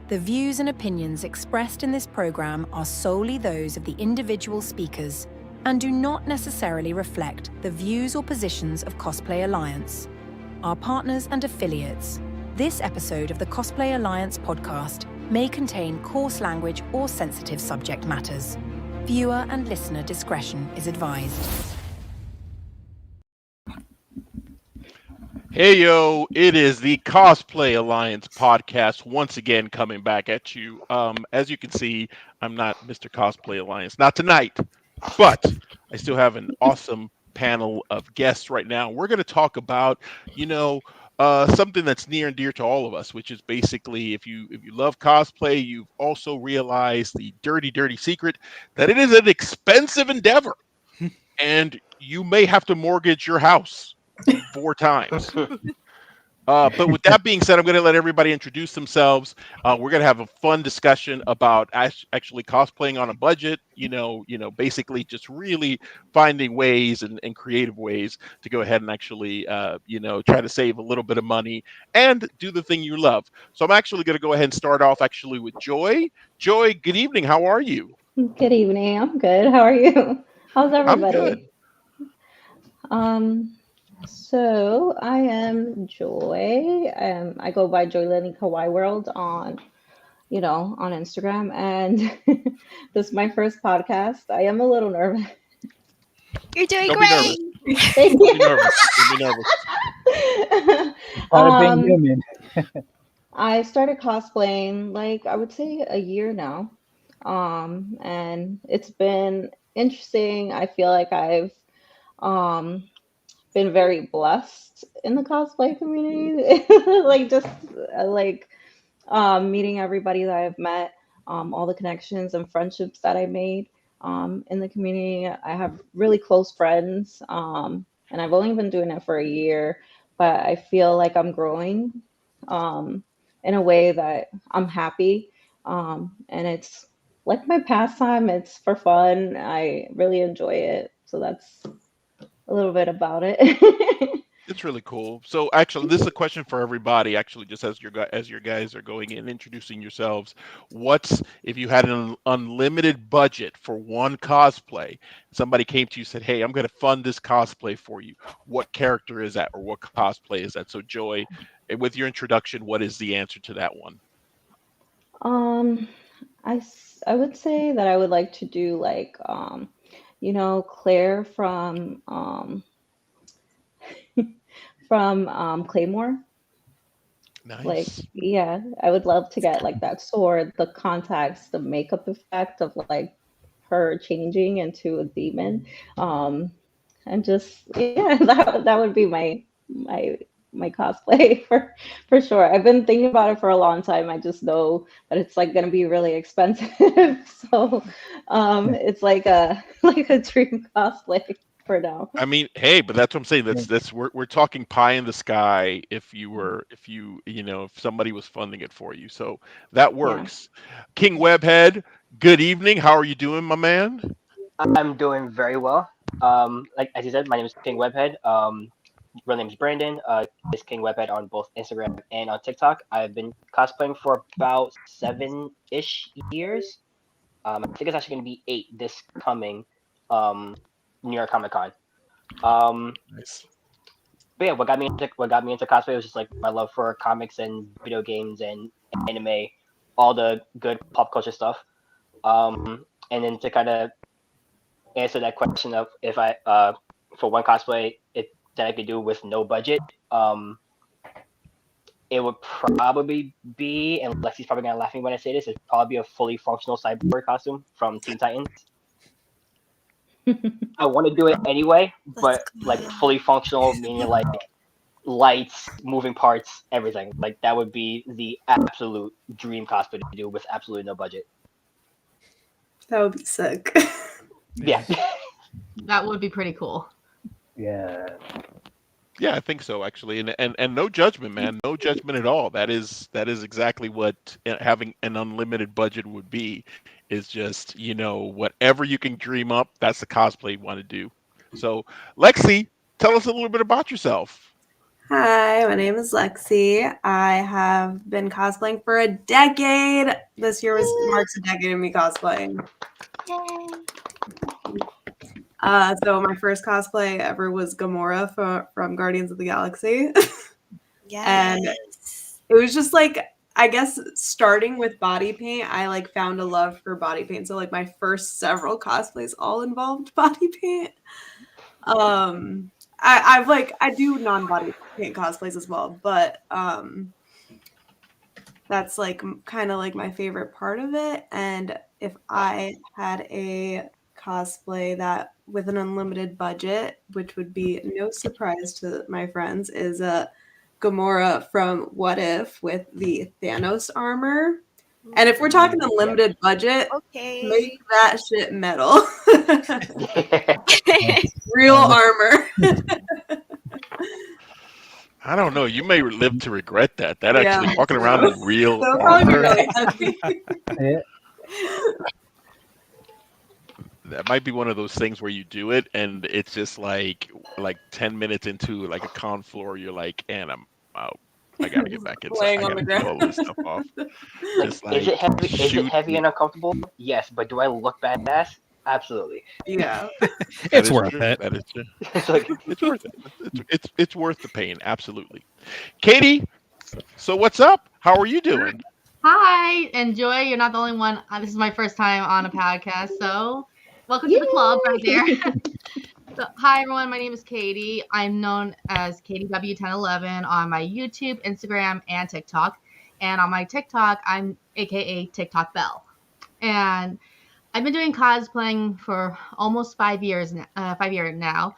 The views and opinions expressed in this program are solely those of the individual speakers and do not necessarily reflect the views or positions of Cosplay Alliance, our partners and affiliates. This episode of the Cosplay Alliance podcast may contain coarse language or sensitive subject matters. Viewer and listener discretion is advised. Hey yo, it is the Cosplay Alliance podcast once again coming back at you. As you can see, I'm not Mr. Cosplay Alliance, not tonight, but I still have an awesome panel of guests right now. We're going to talk about, something that's near and dear to all of us, which is basically if you love cosplay, you've also realized the dirty secret that it is an expensive endeavor, and you may have to mortgage your house 4 times. But with that being said, I'm going to let everybody introduce themselves. We're going to have a fun discussion about actually cosplaying on a budget, basically just really finding ways and creative ways to go ahead and actually, try to save a little bit of money and do the thing you love. So I'm actually going to go ahead and start off actually with Joy. Joy, good evening. How are you? Good evening. I'm good. How are you? How's everybody? I'm good. So I am Joy. I go by DomiNYcanKnyght World on Instagram, and this is my first podcast. I am a little nervous. You're doing Don't great. be nervous. Don't be nervous. Don't be nervous. I started cosplaying I would say a year now, and it's been interesting. I feel like I've been very blessed in the cosplay community, meeting everybody that I've met, all the connections and friendships that I made in the community. I have really close friends, and I've only been doing it for a year, but I feel like I'm growing in a way that I'm happy, and it's like my pastime. It's for fun. I really enjoy it. So that's a little bit about it. It's really cool. So actually, this is a question for everybody. Actually, just as your guys are going in, introducing yourselves, if you had an unlimited budget for one cosplay? Somebody came to you and said, "Hey, I'm going to fund this cosplay for you." What character is that, or what cosplay is that? So, Joy, with your introduction, what is the answer to that one? I would say that I would like to do Claire from Claymore. Nice. I would love to get that sword, the contacts, the makeup effect of her changing into a demon. And just that would be my cosplay for sure. I've been thinking about it for a long time. I just know that it's going to be really expensive. So it's like a dream cosplay for now. I mean, hey, but that's what I'm saying. We're talking pie in the sky if somebody was funding it for you. So that works. Yeah. King Webhead, good evening. How are you doing, my man? I'm doing very well. As you said, my name is King Webhead. Real name is Brandon. It's King Webhead on both Instagram and on TikTok. I've been cosplaying for about 7-ish years. I think it's actually going to be 8 this coming New York Comic Con. Nice. But yeah, what got me into cosplay was just my love for comics and video games and anime, all the good pop culture stuff. And then to kind of answer that question of if I for one cosplay that I could do with no budget, it would probably be, and Lexi's probably gonna laugh at me when I say this, it'd probably be a fully functional cyborg costume from Teen Titans. I want to do it anyway, but fully functional, meaning lights, moving parts, everything. That would be the absolute dream cosplay to do with absolutely no budget. That would be sick. Yeah. That would be pretty cool. Yeah. Yeah, I think so actually, and no judgment, man, no judgment at all. That is exactly what having an unlimited budget would be. Is just whatever you can dream up. That's the cosplay you want to do. So, Lexi, tell us a little bit about yourself. Hi, my name is Lexi. I have been cosplaying for a decade. This year marks a decade of me cosplaying. So my first cosplay ever was Gamora from Guardians of the Galaxy. And it was just like, I guess starting with body paint, I like found a love for body paint. So like my first several cosplays all involved body paint. I do non-body paint cosplays as well, but that's like kind of like my favorite part of it. And if I had a cosplay that with an unlimited budget, which would be no surprise to my friends, is a Gamora from What If with the Thanos armor. And if we're talking unlimited budget, make that shit metal. Real armor. I don't know. You may live to regret that. That actually walking around in real They'll armor. probably be really heavy. That might be one of those things where you do it and it's just like 10 minutes into like a con floor, you're like, and I'm out. I gotta get back inside. Laying I on the gotta get all this stuff off. Just like, Is it heavy? Is it heavy and uncomfortable? Yes, but do I look badass? Absolutely. Yeah. It's worth it. That is true. It's like It's worth it. It's worth the pain. Absolutely. Katie, so what's up? How are you doing? Hi, and Joy, you're not the only one. This is my first time on a podcast, so welcome to the club right there. So, hi, everyone. My name is Katie. I'm known as KatieW1011 on my YouTube, Instagram, and TikTok. And on my TikTok, I'm AKA TikTok Belle. And I've been doing cosplaying for almost 5 years now.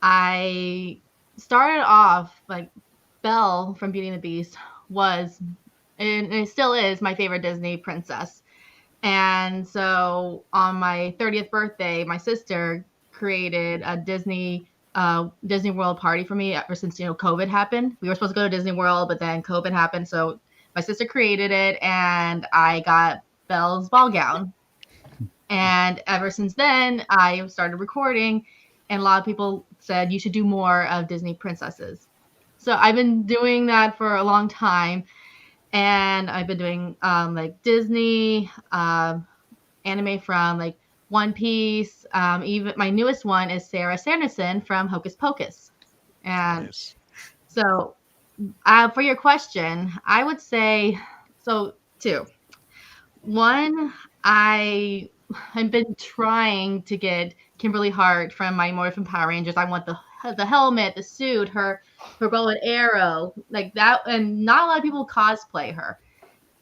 I started off like Belle from Beauty and the Beast was, and it still is, my favorite Disney princess. And so on my 30th birthday, my sister created a Disney World party for me ever since COVID happened. We were supposed to go to Disney World, but then COVID happened, so my sister created it, and I got Belle's ball gown. And ever since then, I started recording, and a lot of people said you should do more of Disney princesses. So I've been doing that for a long time, and I've been doing like Disney anime from like One Piece. Even my newest one is Sarah Sanderson from Hocus Pocus. And Nice. so for your question, I would say two. One, I've been trying to get Kimberly Hart from Mighty Morphin Power Rangers. I want the helmet, the suit, her bow and arrow, like that. And not a lot of people cosplay her.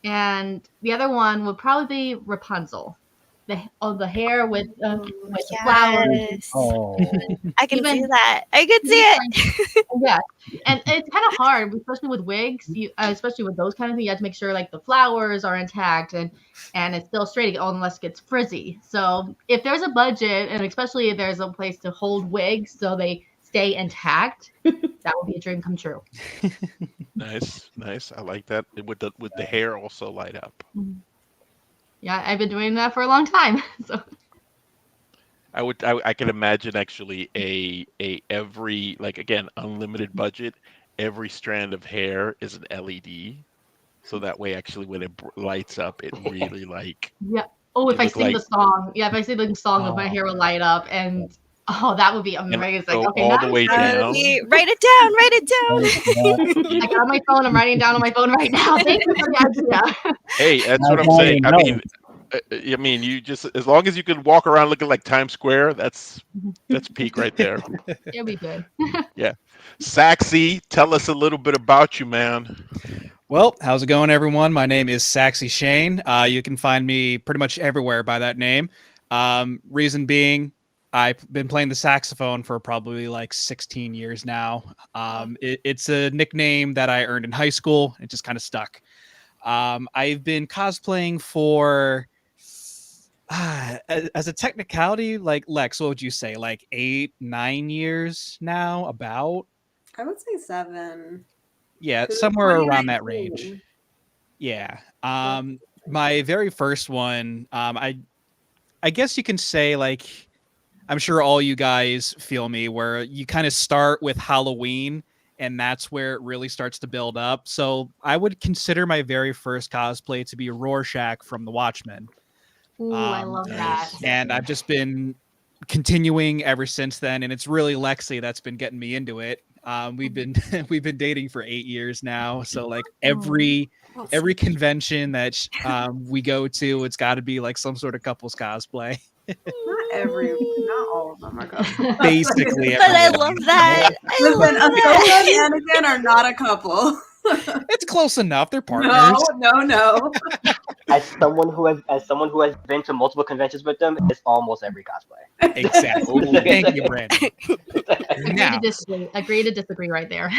And the other one would probably be Rapunzel. The hair with the flowers. Oh, I can see that. I can see it. Yeah, and it's kind of hard, especially with wigs. Especially with those kind of things, you have to make sure like the flowers are intact and it's still straight, unless it gets frizzy. So if there's a budget, and especially if there's a place to hold wigs so they stay intact, that would be a dream come true. Nice. I like that. With the hair also light up. Yeah, I've been doing that for a long time. So I can imagine actually a every, like, again, unlimited budget, every strand of hair is an LED, so that way actually when it lights up, it really like. yeah. Oh, if You I look sing like- the song, if I sing the song, my hair will light up, and that would be amazing. go Okay, all now the way I'm down. Write it down. I got my phone. I'm writing down on my phone right now. Thank you for the idea. Hey, that's what I'm Now saying. you I mean, you just, as long as you can walk around looking like Times Square, that's peak right there. It'll be good. Saxy, tell us a little bit about you, man. well, how's it going, everyone? My name is Saxy Shane. You can find me pretty much everywhere by that name. Reason being, I've been playing the saxophone for probably like 16 years now. It's a nickname that I earned in high school. It just kind of stuck. I've been cosplaying for, as a technicality, like Lex, what would you say? Like 8-9 years now, about? I would say 7. Yeah, 'Cause somewhere it's around that 2019. range. Yeah. My very first one, I guess you can say, like, I'm sure all you guys feel me, where you kind of start with Halloween and that's where it really starts to build up. So I would consider my very first cosplay to be Rorschach from The Watchmen. Ooh, I love that. And I've just been continuing ever since then, and it's really Lexi that's been getting me into it. We've been we've been dating for 8 years now, so like every convention that we go to, it's got to be like some sort of couples cosplay. Not all of them are couples. Basically, But I love that. Listen, Ahsoka and Anakin are not a couple. it's close enough. They're partners. No. As someone who has been to multiple conventions with them, it's almost every cosplay. Exactly. Thank you, Brandon. Now, Agree to disagree right there.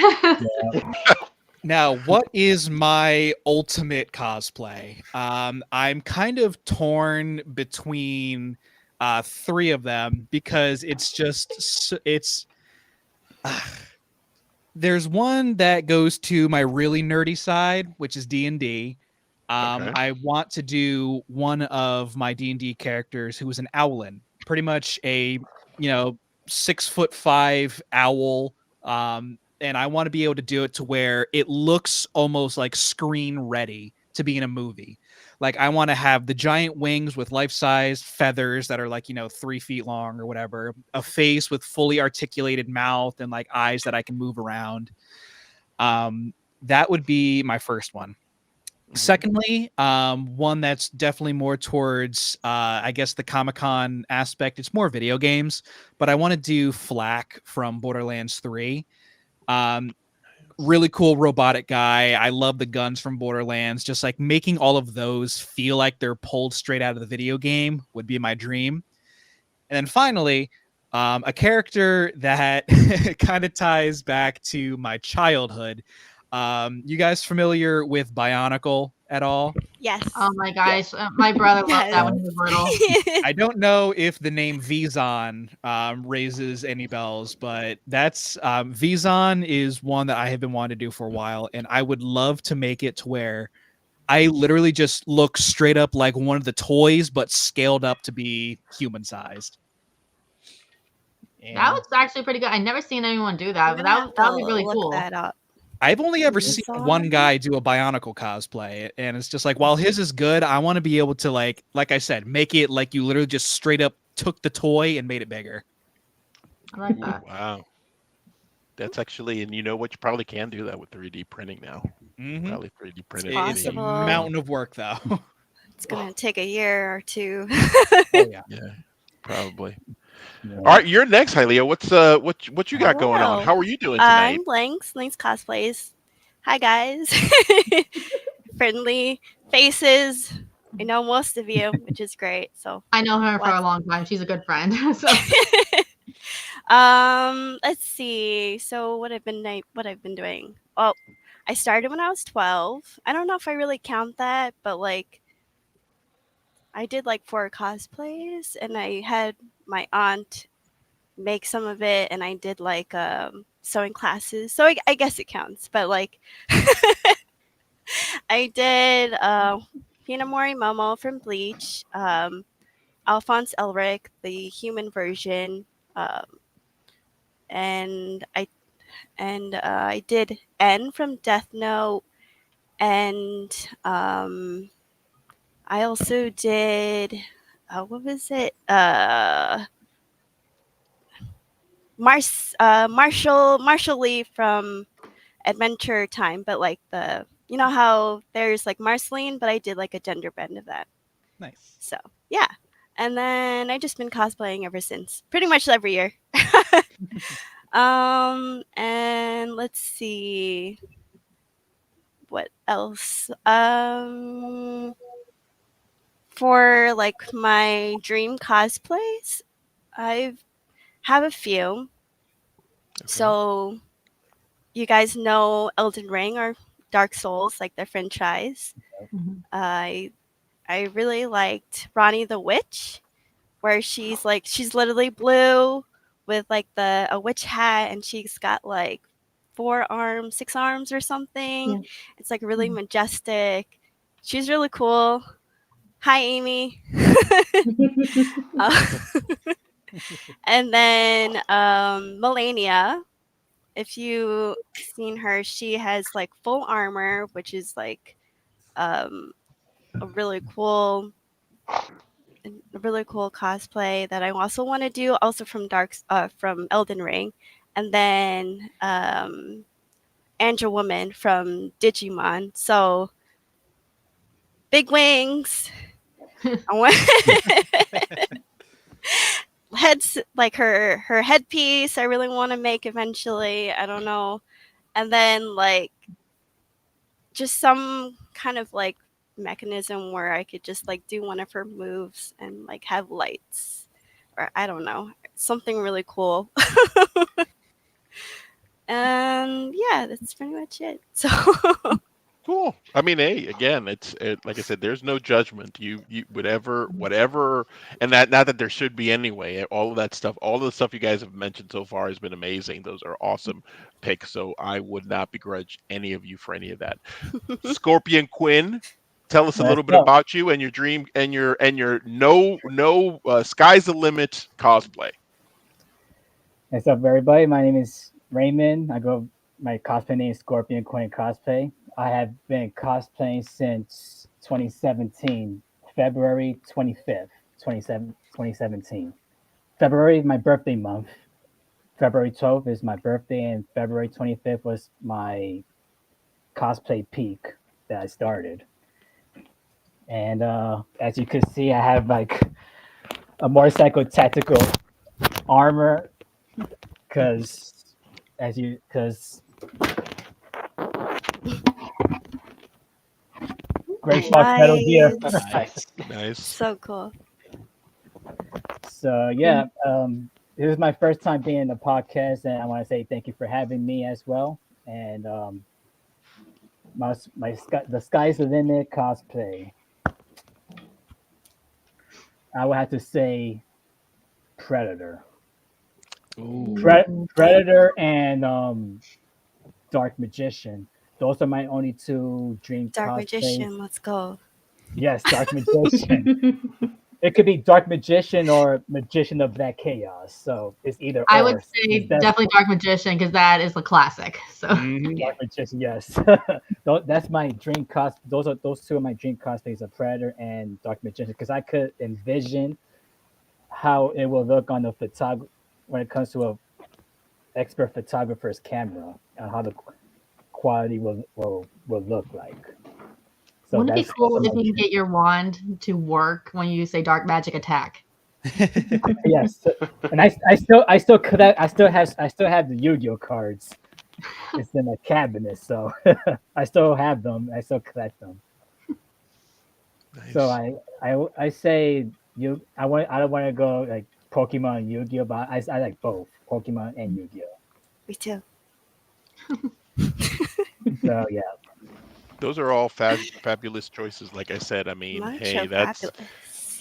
Now, what is my ultimate cosplay? I'm kind of torn between 3 of them because there's one that goes to my really nerdy side, which is D&D. I want to do one of my D&D characters who is an owlin, pretty much a 6'5" owl. And I want to be able to do it to where it looks almost like screen ready to be in a movie. Like I want to have the giant wings with life-size feathers that are like 3 feet long or whatever, a face with fully articulated mouth and like eyes that I can move around. That would be my first one. Secondly, one that's definitely more towards, I guess, the Comic-Con aspect. It's more video games, but I want to do Flack from Borderlands 3. Really cool robotic guy. I love the guns from Borderlands. Just like making all of those feel like they're pulled straight out of the video game would be my dream. And then finally, a character that kind of ties back to my childhood. You guys familiar with Bionicle at all? Yes. Oh my gosh, my brother loved that when he was little. I don't know if the name Vizon raises any bells, but that's Vizon is one that I have been wanting to do for a while, and I would love to make it to where I literally just look straight up like one of the toys, but scaled up to be human sized. That was actually pretty good. I never seen anyone do that, but that would be really cool. That up. I've only ever seen one guy do a Bionicle cosplay, and it's just like, while his is good, I want to be able to like I said, make it like you literally just straight up took the toy and made it bigger. I like that. Wow. That's actually, and you know what? You probably can do that with 3D printing now. Mm-hmm. Probably 3D printed. It's It's a possible. mountain of work, though. It's gonna take a year or 2. Oh, yeah. Yeah, probably. All right, you're next, Hylea. What you got going on? Hello. How are you doing tonight? I'm Blanks Cosplays. Hi guys. Friendly faces. I know most of you, which is great. So I know her for a long time. She's a good friend. So let's see. So what I've been doing. Well, I started when I was 12. I don't know if I really count that, but like I did like 4 cosplays, and I had my aunt make some of it, and I did like sewing classes. So I guess it counts, but like I did Hinamori Momo from Bleach, Alphonse Elric, the human version, and I did N from Death Note, and I also did what was it? Marshall Lee from Adventure Time, but like how there's like Marceline, but I did like a gender bend of that. Nice. So yeah, and then I just been cosplaying ever since, pretty much every year. And let's see what else. For like my dream cosplays, I have a few. Okay. So you guys know Elden Ring or Dark Souls, like their franchise. Mhm. I really liked Ronnie the Witch, where she's literally blue with like a witch hat, and she's got like 4 arms, 6 arms or something. Yeah. It's like really majestic. She's really cool. Hi, Amy. And then Melania if you seen her, she has like full armor, which is like a really cool cosplay that I also want to do, also from from Elden Ring, and then Angel Woman from Digimon. So big wings. I want heads like her headpiece. I really want to make eventually. I don't know, and then like just some kind of like mechanism where I could just like do one of her moves and like have lights, or I don't know, something really cool. And yeah, that's pretty much it. So Cool. I mean, hey, again, like I said, there's no judgment. You whatever, and that not that there should be anyway. All of that stuff, all of the stuff you guys have mentioned so far has been amazing. Those are awesome picks. So I would not begrudge any of you for any of that. Scorpion Quinn, tell us a little bit about you and your dream and your no sky's the limit cosplay. What's up, everybody? My name is Raymond. My cosplay name is Scorpion Quinn Cosplay. I have been cosplaying since 2017, February 25th, 2017. February is my birthday month. February 12th is my birthday, and February 25th was my cosplay peak that I started. And as you can see, I have like a motorcycle tactical armor because Great Fox Metal Gear. Nice. So cool. So yeah, this is my first time being in the podcast, and I want to say thank you for having me as well. And the sky's the limit cosplay. I would have to say Predator. Predator and Dark Magician. Those are my only two dream Dark cosplays. Magician, let's go. Yes, Dark Magician. It could be Dark Magician or Magician of Black Chaos. So it's either I or. would say definitely Dark Magician because that is the classic. So Dark Magician, yes. That's my dream cost. Those two are my dream cosplays of Predator and Dark Magician because I could envision how it will look on the photography when it comes to a expert photographer's camera and how the quality will look like. So wouldn't it be cool if you can get your wand to work when you say dark magic attack? Yes, and I still have the Yu-Gi-Oh cards. It's in a cabinet, so I still have them. I still collect them. Nice. So I say I don't want to go like Pokemon and Yu-Gi-Oh, but I like both Pokemon and Yu-Gi-Oh. Me too. So yeah. Those are all fabulous choices. Like I said, I mean, hey, fabulous.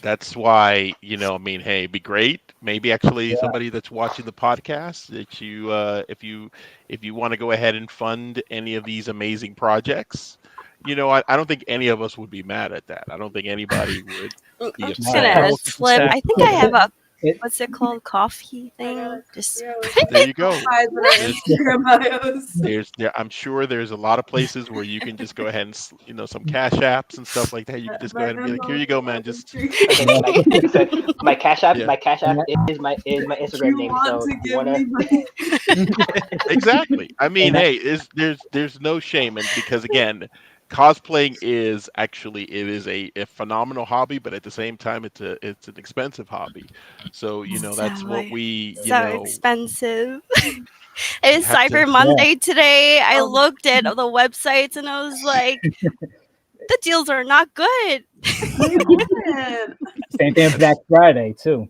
that's why, I mean, hey, it'd be great. Maybe actually somebody that's watching the podcast that you, if you want to go ahead and fund any of these amazing projects, I don't think any of us would be mad at that. I don't think anybody would be upset. Slip. I think I have a what's it called? Coffee thing. Just there you go. I'm sure there's a lot of places where you can just go ahead and some cash apps and stuff like that. You can just go ahead and be like, here you go, man. Just my cash app. Yeah. My cash app is my Instagram name. So you wanna... Exactly. I mean, hey, there's no shame, and because again, cosplaying is a phenomenal hobby, but at the same time, it's an expensive hobby. So that's what we expensive. It is Cyber Monday today. I looked at the websites and I was like, the deals are not good. Same thing Black Friday too.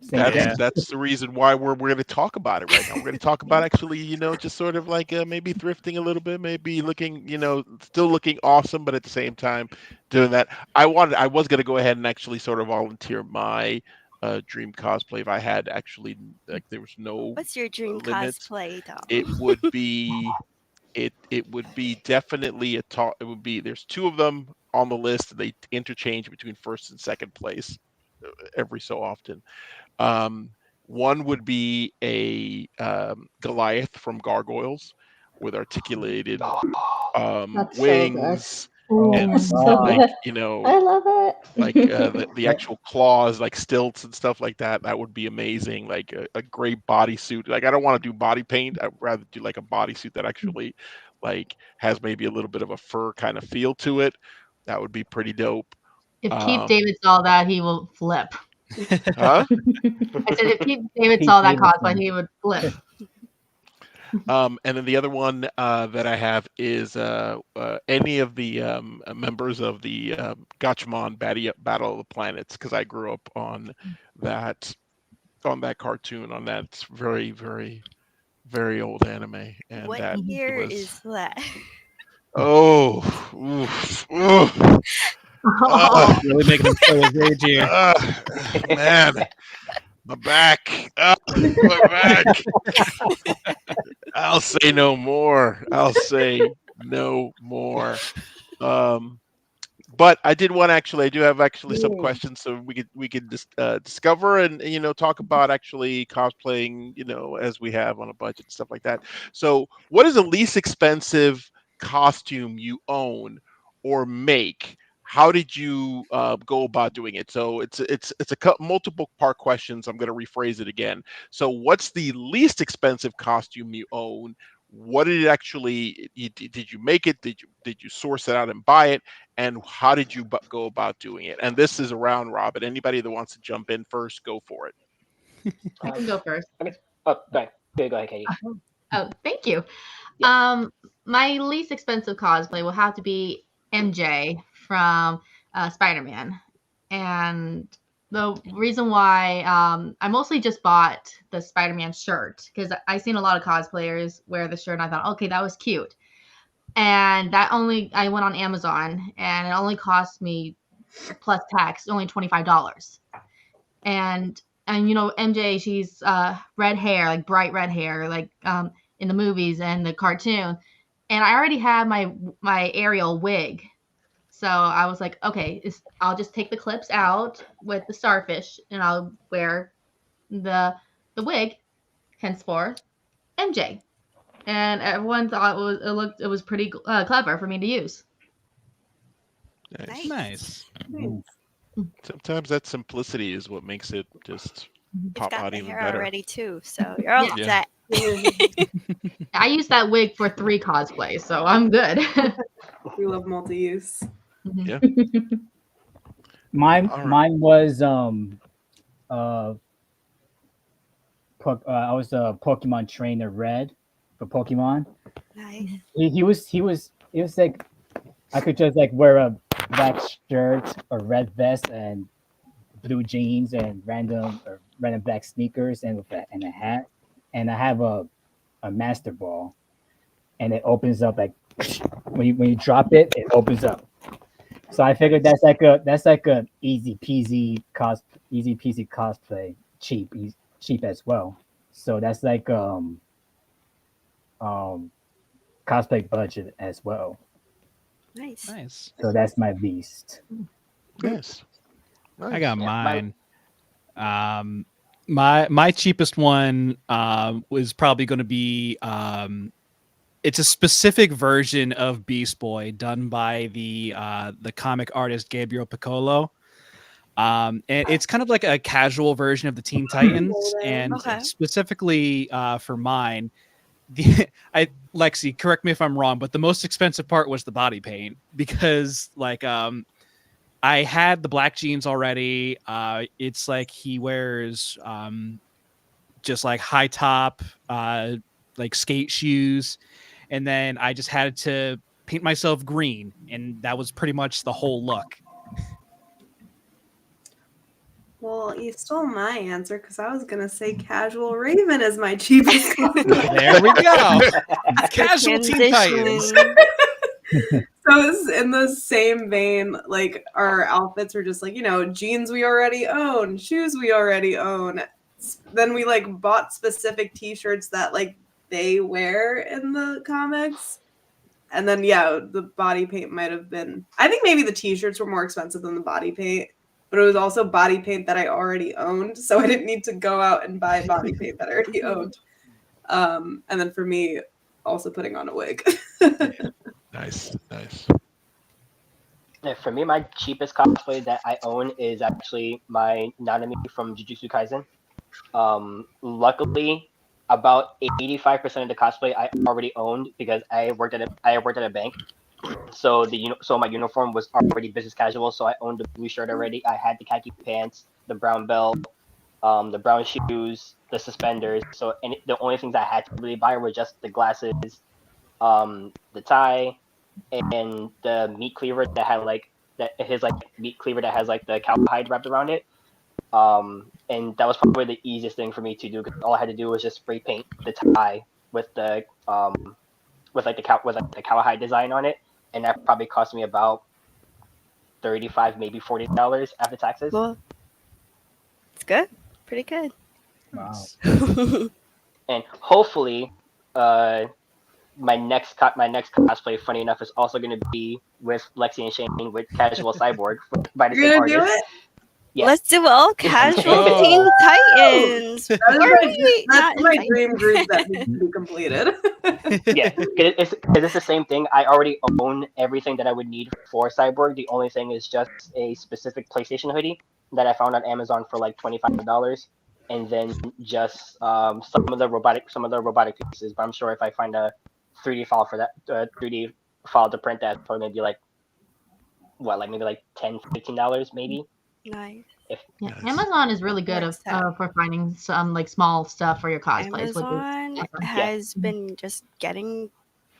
That's the reason why we're going to talk about it right now. We're going to talk about actually, just sort of like maybe thrifting a little bit, maybe looking, still looking awesome, but at the same time doing that. I was going to go ahead and actually sort of volunteer my dream cosplay if I had actually there was no. What's your dream cosplay, Dom? It would be definitely it would be there's two of them on the list. They interchange between first and second place every so often. One would be a Goliath from Gargoyles with articulated That's so good. wings Oh and my So god. like good. I love it. like the actual claws, like stilts and stuff like that. That would be amazing. Like a great bodysuit. Like I don't want to do body paint. I'd rather do like a bodysuit that actually like has maybe a little bit of a fur kind of feel to it. That would be pretty dope. If Keith David saw that, he will flip. Huh? I said if Keith David Pete saw that Davidson. cosplay, he would flip. And then the other one that I have is any of the members of the Gatchaman Battle of the Planets, because I grew up on that cartoon, on that very, very, very old anime. And What that year was, is that? oh, oof, oof. Really making him show his age here. Man, my back. My back. I'll say no more. I'll say no more. But I did want I do have some questions, so we could just discover and talk about actually cosplaying, as we have on a budget and stuff like that. So, what is the least expensive costume you own or make? How did you go about doing it? So it's multiple part questions. I'm going to rephrase it again. So what's the least expensive costume you own? What did it actually? Did you make it? Did you source it out and buy it? And how did you go about doing it? And this is a round robin. Anybody that wants to jump in first, go for it. I can go first. Go ahead, Katie. Oh, thank you. Yeah. My least expensive cosplay will have to be MJ from Spider-Man. And the reason why I mostly just bought the Spider-Man shirt, because I seen a lot of cosplayers wear the shirt and I thought, okay, that was cute. And I went on Amazon and it only cost me plus tax only $25. And MJ, she's red hair, like bright red hair, like in the movies and the cartoon. And I already had my Ariel wig. So I was like, okay, I'll just take the clips out with the starfish and I'll wear the wig, henceforth, MJ. And everyone thought it was pretty clever for me to use. Nice. Sometimes that simplicity is what makes it just You've pop got out the even hair better. already too, so you're all Yeah. set. I used that wig for 3 cosplays, so I'm good. We love multi-use. Yeah. Mine was I was a Pokemon trainer Red for Pokemon. Nice. He was like I could just like wear a black shirt, a red vest, and blue jeans, and random black sneakers, and a hat, and I have a master ball, and it opens up like when you drop it, it opens up. So I figured that's like a easy peasy cosplay, cheap as well. So that's like cosplay budget as well. Nice. So that's my beast. Nice. I got mine. My cheapest one was probably going to be it's a specific version of Beast Boy done by the comic artist Gabriel Piccolo. And it's kind of like a casual version of the Teen Titans. And specifically for mine, Lexi, correct me if I'm wrong, but the most expensive part was the body paint, because like I had the black jeans already. It's like he wears just like high top like skate shoes, and then I just had to paint myself green, and that was pretty much the whole look. Well, you stole my answer because I was gonna say Casual Raven is my cheapest one. There we go. Casual Teen Titans. So it's in the same vein, like our outfits are just like, jeans we already own, shoes we already own. Then we like bought specific t-shirts that like they wear in the comics. And then the body paint might have been, I think maybe the t-shirts were more expensive than the body paint. but it was also body paint that I already owned, so I didn't need to go out and buy body paint that I already owned. And then for me, also putting on a wig. Nice. Yeah, for me, my cheapest cosplay that I own is actually my Nanami from Jujutsu Kaisen. Luckily, about 85% of the cosplay I already owned because I worked at a bank. So my uniform was already business casual. So I owned the blue shirt already. I had the khaki pants, the brown belt, the brown shoes, the suspenders. So the only things I had to really buy were just the glasses, the tie, and the meat cleaver that had meat cleaver that has like the cow hide wrapped around it. And that was probably the easiest thing for me to do because all I had to do was just spray paint the tie with the cowhide design on it, and that probably cost me about $35, maybe $40 after taxes. Well, it's good. Pretty good. Wow. And hopefully, my next cosplay, funny enough, is also going to be with Lexi and Shane with Casual Cyborg by the You're same gonna do artist. it? Yes. Let's do all casual Oh. Teen Titans. That's Why are we not my invited? dream group that needs to be completed. Yeah, it's the same thing. I already own everything that I would need for Cyborg. The only thing is just a specific PlayStation hoodie that I found on Amazon for like $25, and then just some of the robotic pieces. But I'm sure if I find a 3D file for that 3D file to print that, probably maybe like maybe like $10-15 maybe. Nice. Yeah, Amazon is really good for finding some like small stuff for your cosplays. Amazon has been just getting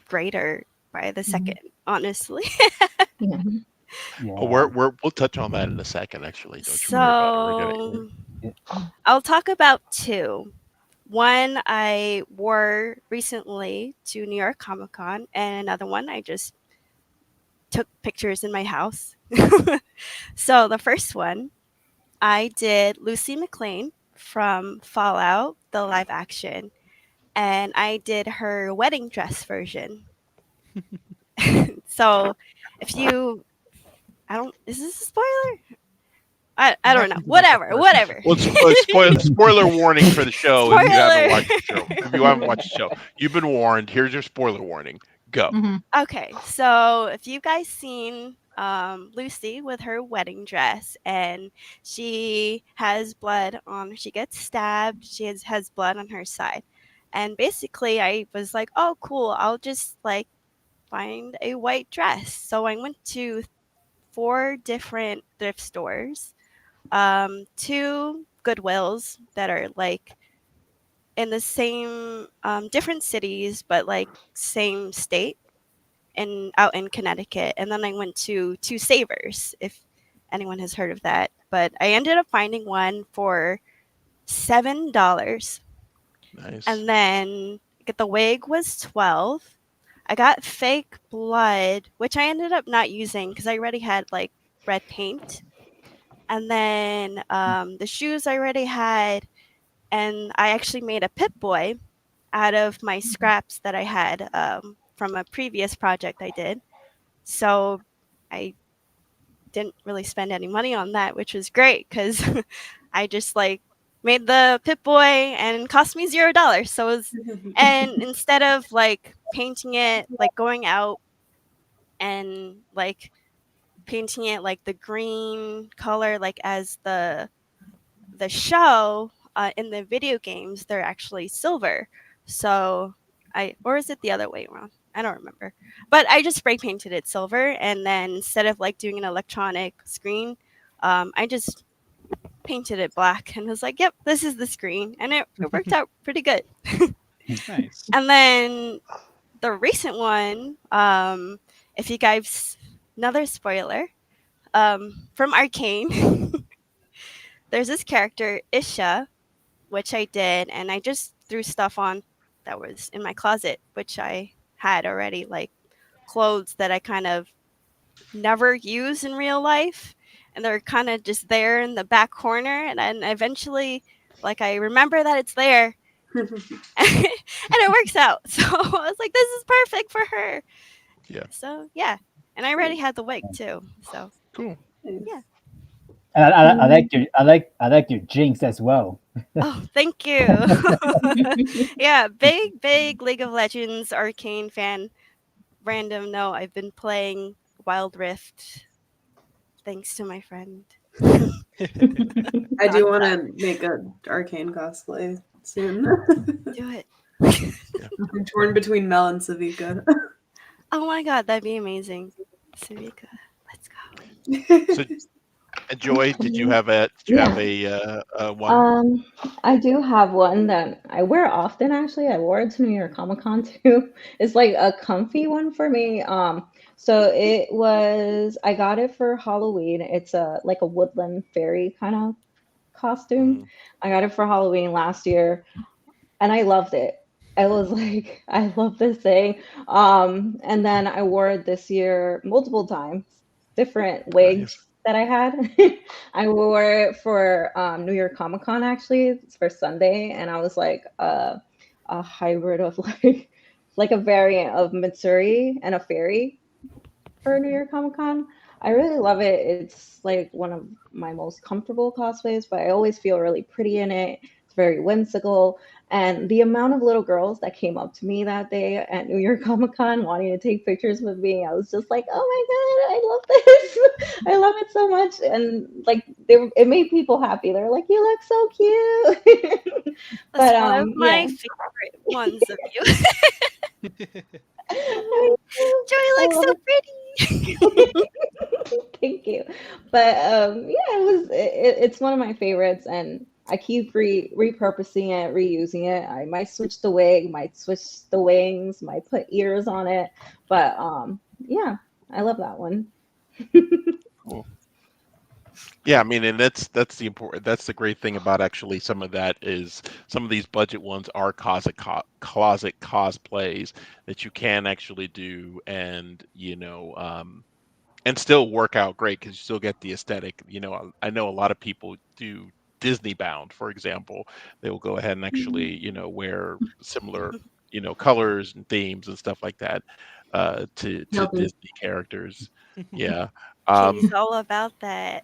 greater by the second, honestly. Yeah. Oh, we'll touch on that in a second. Actually, don't you worry about it. I'll talk about two. One I wore recently to New York Comic Con, and another one I just took pictures in my house. So the first one, I did Lucy McLean from Fallout, the live action, and I did her wedding dress version. So if you, is this a spoiler? I don't know. Whatever. Well, spoiler warning for the show. If you haven't watched the show, you've been warned. Here's your spoiler warning. Go. Mm-hmm. Okay, so if you guys seen Lucy with her wedding dress, and she has blood on, she gets stabbed, she has blood on her side, and basically I was like, oh cool, I'll just like find a white dress. So I went to 4 different thrift stores, 2 Goodwills that are like in the same different cities but like same state and out in Connecticut, and then I went to 2 Savers, if anyone has heard of that. But I ended up finding one for $7. Nice. And then the wig was $12. I got fake blood, which I ended up not using because I already had like red paint. And then the shoes I already had, and I actually made a Pip-Boy out of my scraps that I had from a previous project I did. So I didn't really spend any money on that, which was great because I just like made the Pip-Boy and it cost me $0. So it was, and instead of like painting it, like going out and like painting it like the green color, like as the show in the video games, they're actually silver. So or is it the other way around? I don't remember. But I just spray painted it silver, and then instead of like doing an electronic screen, I just painted it black and was like, yep, this is the screen. And it worked out pretty good. Nice. And then the recent one, if you guys, another spoiler, from Arcane, there's this character, Isha, which I did, and I just threw stuff on that was in my closet, which I had already, like clothes that I kind of never use in real life, and they're kind of just there in the back corner, and then eventually, like, I remember that it's there, and it works out. So I was like, this is perfect for her. Yeah. So yeah, and I already had the wig too. So Cool. yeah. And I like your jinx as well. Oh, thank you. Yeah, big League of Legends Arcane fan. Random note, I've been playing Wild Rift thanks to my friend. I do want to make a arcane cosplay soon. Do it. I'm torn between Mel and Savika. Oh my god, that'd be amazing. Savika, let's go. So, Joy, did you have a one? I do have one that I wear often. Actually, I wore it to New York Comic Con too. It's like a comfy one for me. So I got it for Halloween. It's like a woodland fairy kind of costume. I got it for Halloween last year, and I loved it. I was like, I love this thing. And then I wore it this year multiple times, different wigs that I had. I wore it for New York Comic Con actually. It's for Sunday, and I was like a hybrid of like a variant of Mitsuri and a fairy for New York Comic Con. I really love it. It's like one of my most comfortable cosplays, but I always feel really pretty in it. It's very whimsical. And the amount of little girls that came up to me that day at New York Comic Con wanting to take pictures with me, I was just like, oh my God, I love this. I love it so much. And like, it made people happy. They're like, you look so cute. That's one of my favorite ones of you. Joey looks so pretty. Thank you. But it's one of my favorites, and I keep repurposing it, reusing it. I might switch the wig, might switch the wings, might put ears on it. But yeah, I love that one. Cool. Yeah, I mean, and that's the great thing about actually some of that is some of these budget ones are closet cosplays that you can actually do, and and still work out great because you still get the aesthetic. I know a lot of people do Disney bound, for example. They will go ahead and actually, wear similar, colors and themes and stuff like that to Disney characters. Yeah. She's all about that.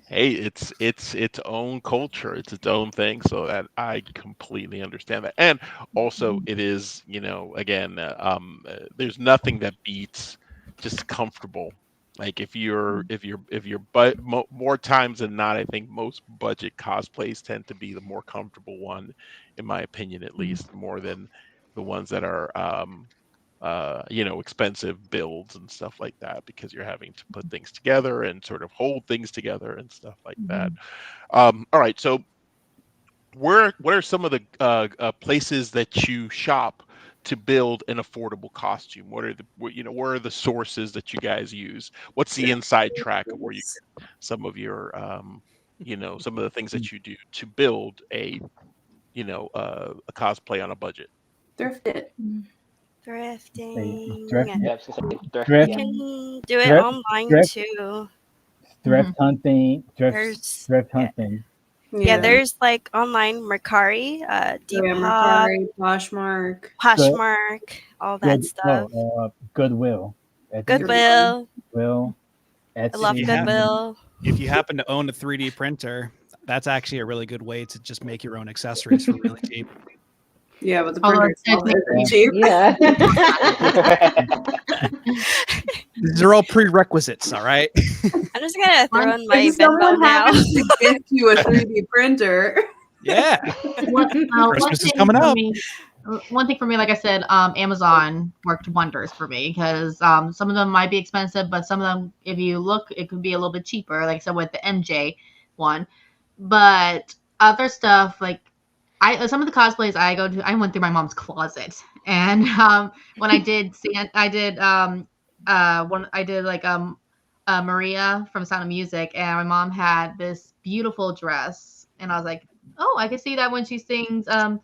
Hey, it's its own culture. It's its own thing. So that I completely understand that. And also it is, again, there's nothing that beats just comfortable. Like if you're but more times than not, I think most budget cosplays tend to be the more comfortable one, in my opinion, at least, more than the ones that are expensive builds and stuff like that, because you're having to put things together and sort of hold things together and stuff like that. All right, so what are some of the places that you shop to build an affordable costume? What are the sources that you guys use? What's the inside track of where you get some of your some of the things that you do to build a cosplay on a budget? Thrifting. Thrifting. Thrift. You can do it online too. Thrift hunting. Thrift hunting. Yeah, there's like online Mercari, Depop, Poshmark, all that stuff. Goodwill. Goodwill. I love Goodwill. If you happen to own a 3D printer, that's actually a really good way to just make your own accessories for really cheap. Yeah, but the printer is cheap. Yeah. These are all prerequisites, all right? I'm just gonna throw in my If Venmo someone now. happens to get you a 3D printer. Yeah. Christmas is coming up. One thing for me, like I said, Amazon worked wonders for me because some of them might be expensive, but some of them, if you look, it could be a little bit cheaper. Like I said with the MJ one, but other stuff like some of the cosplays I go to, I went through my mom's closet, and when I did Maria from Sound of Music, and my mom had this beautiful dress, and I was like, oh, I could see that when she sings Do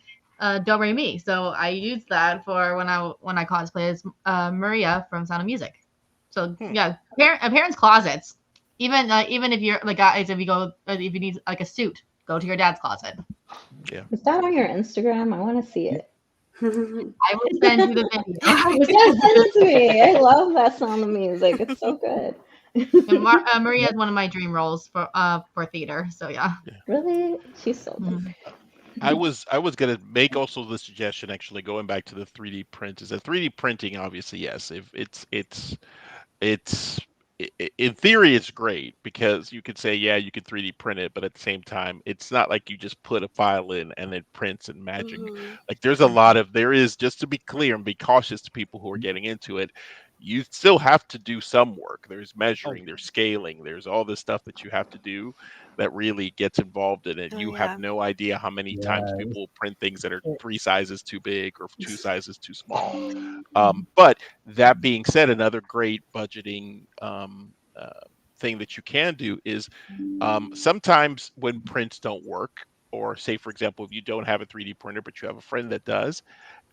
Re Mi. So I used that for when I cosplay as Maria from Sound of Music. So yeah, parents' closets. Even if you're like guys, if you need like a suit, go to your dad's closet. Yeah. Is that on your Instagram? I want to see it. I will send you the video. Send it to me. I love that Sound of Music. It's so good. And Maria is one of my dream roles for theater. So yeah. Really? She's so nice. I was gonna make also the suggestion, actually, going back to the 3D print, is that 3D printing, obviously, yes, if it's in theory it's great, because you could say, yeah, you could 3D print it, but at the same time it's not like you just put a file in and it prints and magic. Like there is, just to be clear and be cautious to people who are getting into it, you still have to do some work. There's measuring, there's scaling, there's all this stuff that you have to do that really gets involved in it. You have no idea how many times people print things that are 3 sizes too big or 2 sizes too small. But that being said, another great budgeting thing that you can do is sometimes when prints don't work, or say, for example, if you don't have a 3D printer, but you have a friend that does,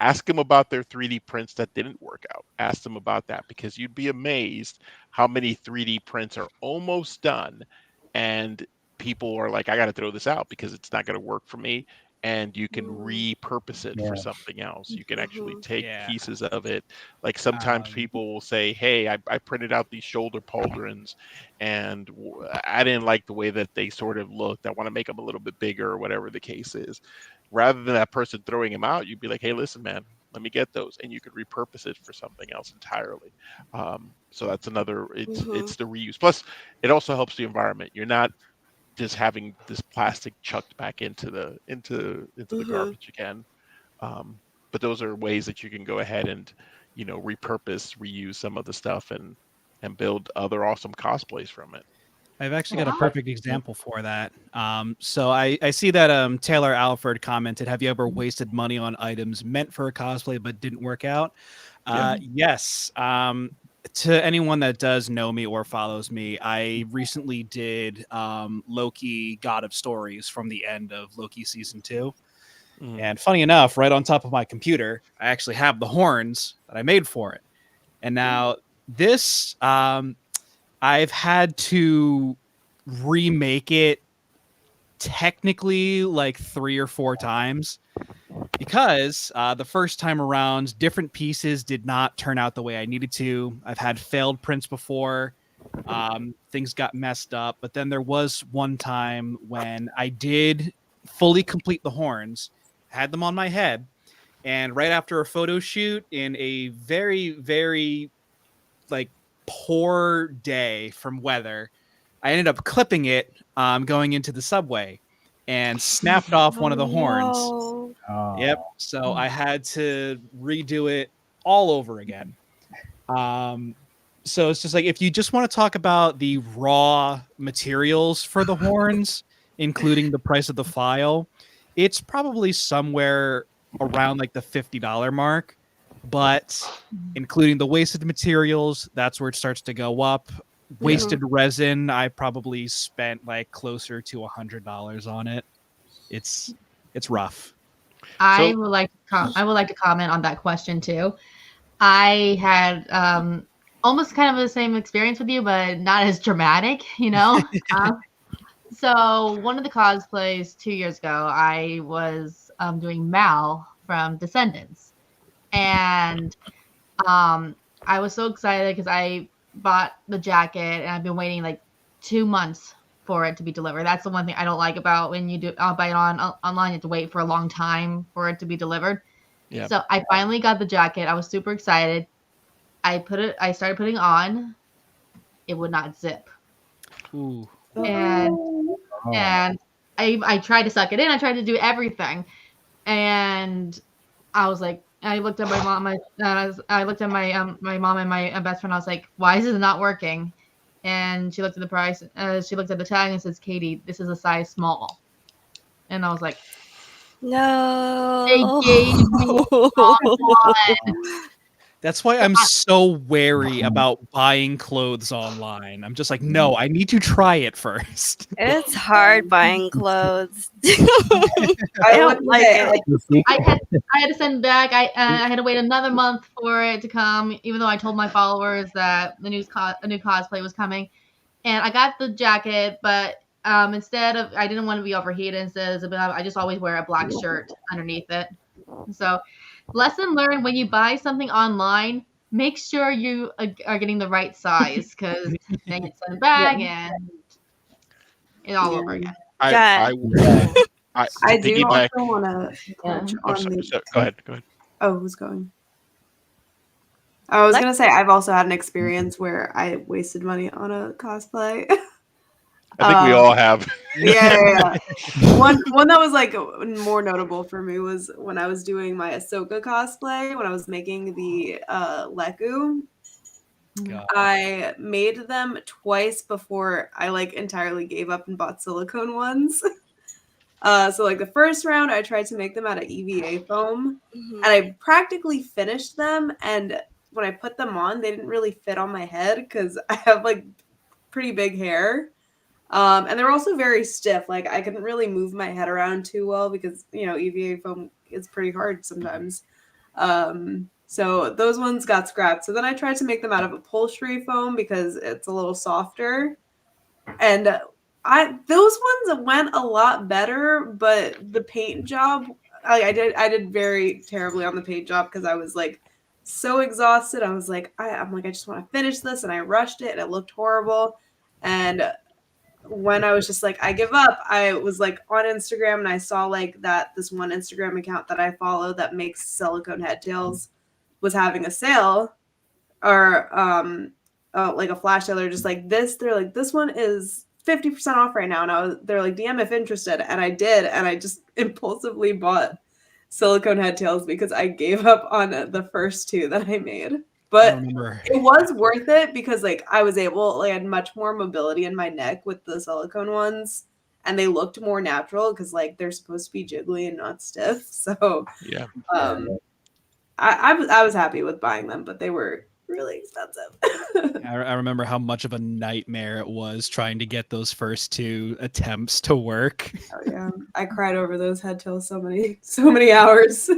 ask them about their 3D prints that didn't work out. Ask them about that, because you'd be amazed how many 3D prints are almost done and people are like, I got to throw this out because it's not going to work for me. And you can repurpose it for something else. You can actually take pieces of it. Like sometimes people will say, hey, I printed out these shoulder pauldrons and I didn't like the way that they sort of looked. I want to make them a little bit bigger, or whatever the case is. Rather than that person throwing them out, you'd be like, hey, listen, man, let me get those. And you could repurpose it for something else entirely. So that's another, it's the reuse. Plus, it also helps the environment. You're not just having this plastic chucked back into the garbage again. But those are ways that you can go ahead and, repurpose, reuse some of the stuff and build other awesome cosplays from it. I've actually got a perfect example for that. So I see that Taylor Alford commented, have you ever wasted money on items meant for a cosplay but didn't work out? Yes. To anyone that does know me or follows me, I recently did Loki God of Stories from the end of Loki season 2. And funny enough, right on top of my computer, I actually have the horns that I made for it. And now this, I've had to remake it technically like 3 or 4 times, because the first time around, different pieces did not turn out the way I needed to. I've had failed prints before. Things got messed up. But then there was one time when I did fully complete the horns, had them on my head, and right after a photo shoot in a very, very poor day from weather, I ended up clipping it going into the subway and snapped off one of the horns. Yep. So I had to redo it all over again. So it's just like, if you just want to talk about the raw materials for the horns, including the price of the file, it's probably somewhere around like the $50 mark. But including the wasted materials, that's where it starts to go up. Wasted resin, I probably spent like closer to $100 on it. It's rough. I would like to comment on that question too. I had almost kind of the same experience with you, but not as dramatic, So one of the cosplays 2 years ago, I was doing Mal from Descendants. And I was so excited because I bought the jacket and I've been waiting like 2 months for it to be delivered. That's the one thing I don't like about when you buy it online. You have to wait for a long time for it to be delivered. Yeah. So I finally got the jacket. I was super excited. I started putting it on. It would not zip. Ooh. And I tried to suck it in. I tried to do everything. And I was like, I looked at my mom. I looked at my mom and my best friend. I was like, "Why is this not working?" And she looked at the price. She looked at the tag and says, "Katie, this is a size small." And I was like, "No." They gave me one. That's why I'm so wary about buying clothes online. I'm just like, no, I need to try it first. It's hard buying clothes. I don't like it. I had to send back. I had to wait another month for it to come, even though I told my followers that a new cosplay was coming. And I got the jacket, but instead of, I didn't want to be overheated. Instead, I just always wear a black shirt underneath it. So, lesson learned: when you buy something online, make sure you are getting the right size, because then it's in the bag and it's all over again. I Yeah. I to do piggyback. also want to touch Oh, on the. go ahead. Go ahead. Oh, who's going? I was Lex? gonna say I've also had an experience where I wasted money on a cosplay. I think we all have. Yeah. One that was like more notable for me was when I was doing my Ahsoka cosplay, when I was making the Leku. God. I made them twice before I like entirely gave up and bought silicone ones. So like the first round I tried to make them out of EVA foam, and I practically finished them, and when I put them on, they didn't really fit on my head because I have like pretty big hair. And they're also very stiff. Like I couldn't really move my head around too well because, you know, EVA foam is pretty hard sometimes. So those ones got scrapped. So then I tried to make them out of upholstery foam because it's a little softer. And those ones went a lot better, but the paint job, I did very terribly on the paint job because I was like so exhausted. I was like, I just want to finish this, and I rushed it and it looked horrible. And when I was just like, I give up, I was like on Instagram and I saw like that this one Instagram account that I follow that makes silicone head tails was having a sale, or like a flash sale. They're just like this. They're like, this one is 50% off right now. And they're like, DM if interested. And I did. And I just impulsively bought silicone head tails because I gave up on the first two that I made. But it was worth it because like I was able, like I had much more mobility in my neck with the silicone ones, and they looked more natural because like they're supposed to be jiggly and not stiff. So yeah, I was happy with buying them, but they were really expensive. I remember how much of a nightmare it was trying to get those first two attempts to work. Oh yeah, I cried over those head tails so many hours.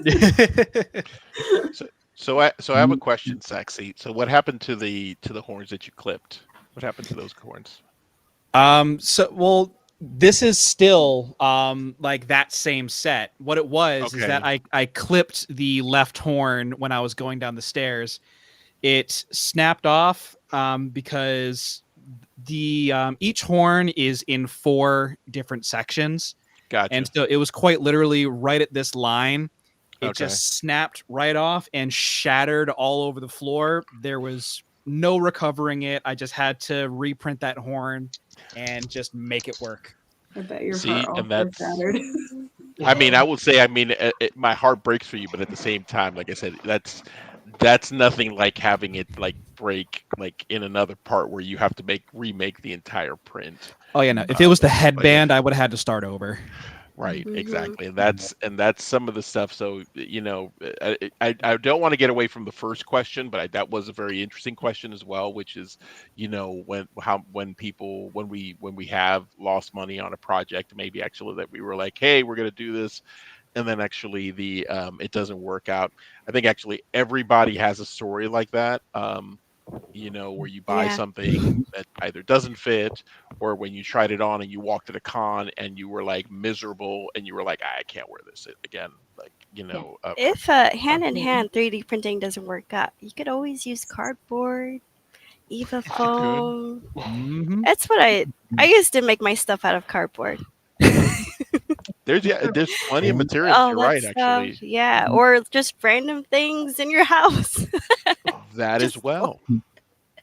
So I have a question, Saxy. So what happened to the horns that you clipped? What happened to those horns? This is still like that same set. What it was is that I clipped the left horn when I was going down the stairs. It snapped off because the each horn is in 4 different sections. Gotcha. And so it was quite literally right at this line. It just snapped right off and shattered all over the floor. There was no recovering it. I just had to reprint that horn and just make it work. I bet your heart also shattered. I mean, I would say, my heart breaks for you, but at the same time, like I said, that's nothing like having it like break like in another part where you have to remake the entire print. Oh yeah, no. If it was the headband, I would have had to start over. Right, exactly. And that's some of the stuff. So, you know, I don't want to get away from the first question, but that was a very interesting question as well, which is, you know, when we have lost money on a project, maybe actually that we were like, hey, we're going to do this, and then actually it doesn't work out. I think actually everybody has a story like that. You know, where you buy something that either doesn't fit, or when you tried it on and you walked at a con and you were like miserable and you were like, I can't wear this again. Like, you know, if hand in hand 3D printing doesn't work out, you could always use cardboard, EVA foam. That's what I used to make my stuff out of cardboard. There's plenty of materials. You're right, actually. Yeah, or just random things in your house. That as well.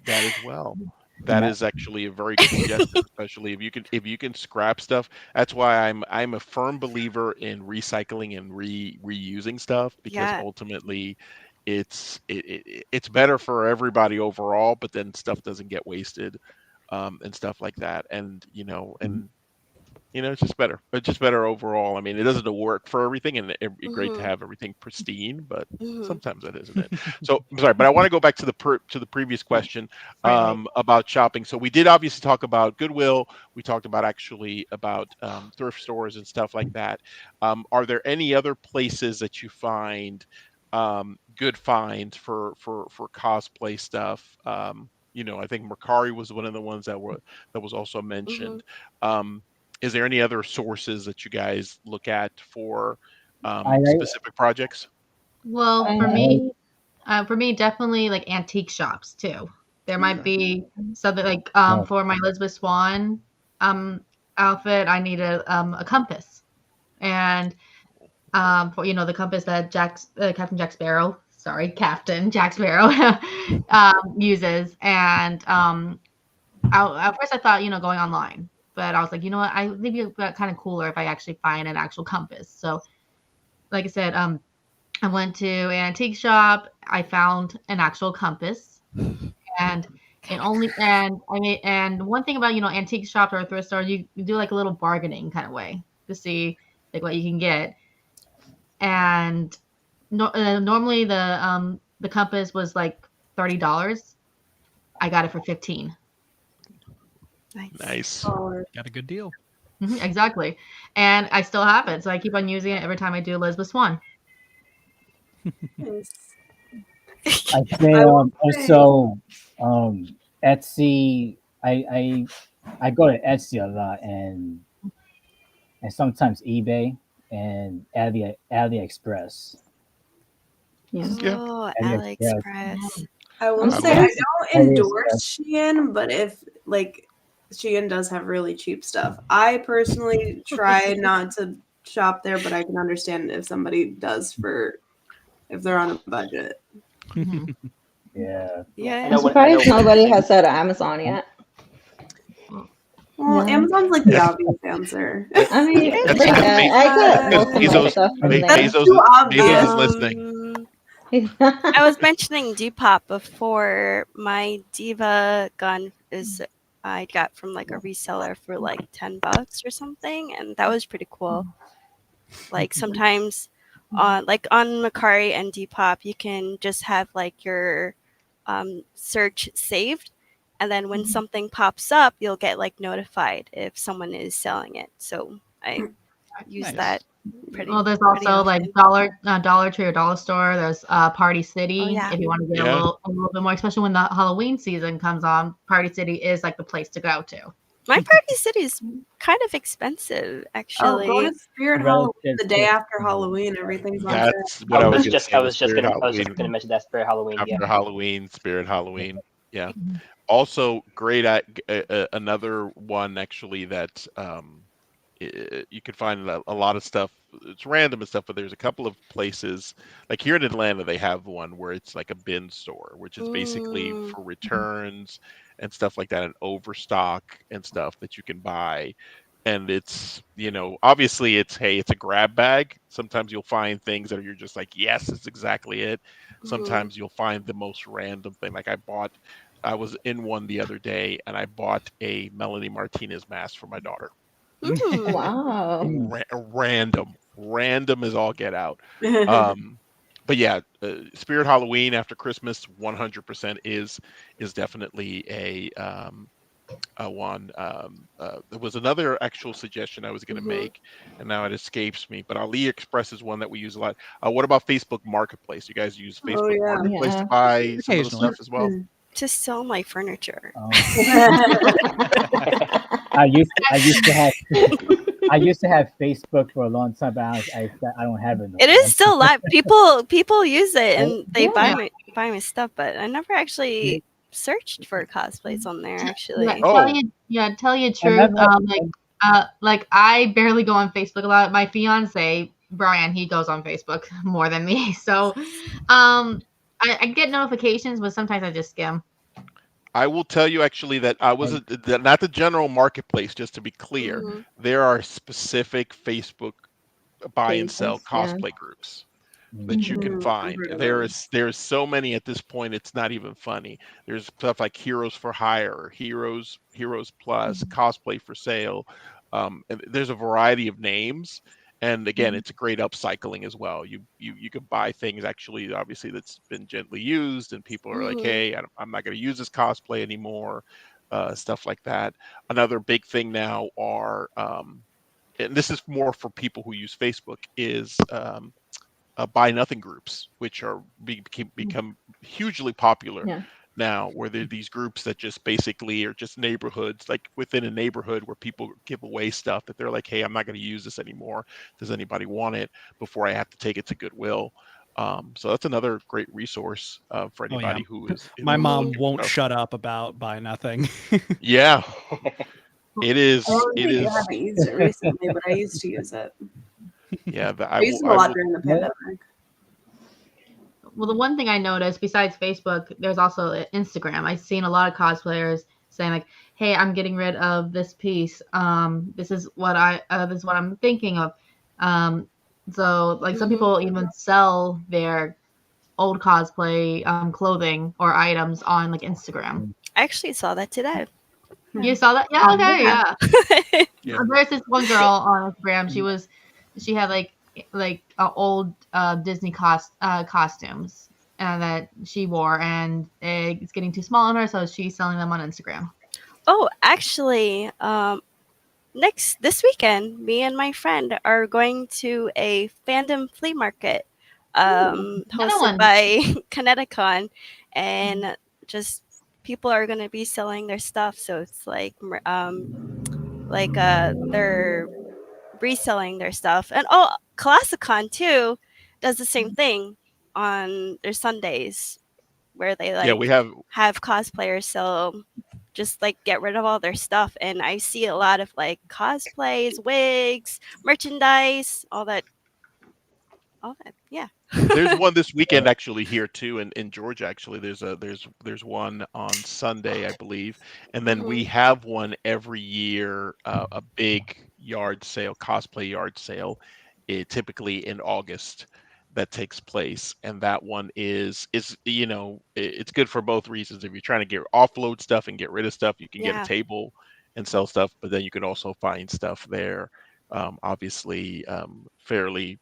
That is actually a very good suggestion, especially if you can scrap stuff. That's why I'm a firm believer in recycling and reusing stuff, because ultimately it's better for everybody overall, but then stuff doesn't get wasted and stuff like that. And it's just better. It's just better overall. I mean, it doesn't work for everything, and it'd be great to have everything pristine, but sometimes that isn't it. So I'm sorry, but I want to go back to the previous question about shopping. So we did obviously talk about Goodwill. We talked about thrift stores and stuff like that. Are there any other places that you find good finds for cosplay stuff? You know, I think Mercari was one of the ones that was also mentioned. Is there any other sources that you guys look at for specific projects? Well, for me, For me, definitely like antique shops too. There might be something like Oh. for my Elizabeth Swan outfit, I needed a compass, and for the compass that Captain Jack Sparrow, sorry, Captain Jack Sparrow uses, and at first I thought going online, but I was like, you know what, I think it'd be kind of cooler if I actually find an actual compass. So, like I said, I went to an antique shop. I found an actual compass, and one thing about antique shops or a thrift store, you do like a little bargaining kind of way to see like what you can get. And normally the compass was like $30. I got it for 15. Nice. Got a good deal. Exactly, and I still have it, so I keep on using it every time I do Elizabeth Swan. I say also Etsy. I go to Etsy a lot and sometimes eBay and AliExpress. Yeah. Oh, AliExpress. I will say I don't endorse Shein, but if like Shein does have really cheap stuff. I personally try not to shop there, but I can understand if somebody does if they're on a budget. Yeah. I'm surprised nobody has said Amazon yet. Well, Amazon's like the obvious answer. I mean, I got most of my stuff from there. Bezos is listening. I was mentioning Depop before. My Diva gun I got from like a reseller for like $10 or something, and that was pretty cool. Like sometimes on Mercari and Depop, you can just have like your search saved, and then when something pops up, you'll get like notified if someone is selling it. So I use that pretty. Well, there's also like Dollar Tree or Dollar Store. There's Party City. If you want to get a little bit more, especially when the Halloween season comes on, Party City is like the place to go to. My Party City is kind of expensive, actually. Oh, go to Spirit Halloween the day after Halloween. Everything's on sale. That's what I was just going to mention that Spirit Halloween. After Halloween, Spirit Halloween. Yeah. Also, great at another one actually that you can find a lot of stuff. It's random and stuff, but there's a couple of places like here in Atlanta they have one where it's like a bin store, which is basically for returns and stuff like that, and overstock and stuff that you can buy. And it's obviously it's a grab bag. Sometimes you'll find things that you're just like, yes, it's exactly it. Sometimes you'll find the most random thing. Like I was in one the other day and I bought a Melanie Martinez mask for my daughter. Wow. Random as all get out. But yeah, Spirit Halloween after Christmas 100% is definitely a one. There was another actual suggestion I was going to make, and now it escapes me. But AliExpress is one that we use a lot. What about Facebook Marketplace? You guys use Facebook Marketplace to buy some of the stuff as well? To sell my furniture. I used to have Facebook for a long time, but I don't have it. It is still live. People use it and they buy my stuff, but I never actually searched for cosplays on there. Actually, tell you the truth. Like I barely go on Facebook a lot. My fiance Brian, he goes on Facebook more than me, so I get notifications, but sometimes I just skim. I will tell you actually that I was not the general marketplace. Just to be clear, there are specific Facebook buy and sell cosplay groups that you can find. There's so many at this point. It's not even funny. There's stuff like Heroes for Hire, Heroes Plus, Cosplay for Sale. And there's a variety of names. And again, it's a great upcycling as well. You can buy things actually, obviously, that's been gently used, and people are like, "Hey, I'm not going to use this cosplay anymore," stuff like that. Another big thing now are, and this is more for people who use Facebook, is buy nothing groups, which are become hugely popular now, where there are these groups that just basically are just neighborhoods, like within a neighborhood where people give away stuff that they're like, hey, I'm not going to use this anymore. Does anybody want it before I have to take it to Goodwill? So that's another great resource for anybody who is. My mom you won't know. shut up about buy nothing. Yeah, it is. I don't It think is. I haven't used it recently, but I used to use it. Yeah, I used it a lot during the pandemic. Well, the one thing I noticed besides Facebook, there's also Instagram. I've seen a lot of cosplayers saying like, "Hey, I'm getting rid of this piece. This is what I'm thinking of." So like some people even sell their old cosplay clothing or items on like Instagram. I actually saw that today. You saw that? Yeah. Okay. Yeah. There's this one girl on Instagram. She had like old Disney costumes that she wore, and it's getting too small on her, so she's selling them on Instagram. Oh, actually, this weekend, me and my friend are going to a fandom flea market hosted by KnyGnyT, and just people are going to be selling their stuff. So it's they're reselling their stuff. And Classicon too does the same thing on their Sundays, where they we have cosplayers sell, just like get rid of all their stuff. And I see a lot of like cosplays, wigs, merchandise, all that. Yeah. There's one this weekend actually here too in Georgia. Actually, there's one on Sunday, I believe, and then we have one every year, a big yard sale, cosplay yard sale, typically in August, that takes place, and that one is it's good for both reasons. If you're trying to get offload stuff and get rid of stuff, you can get a table and sell stuff, but then you can also find stuff there, obviously fairly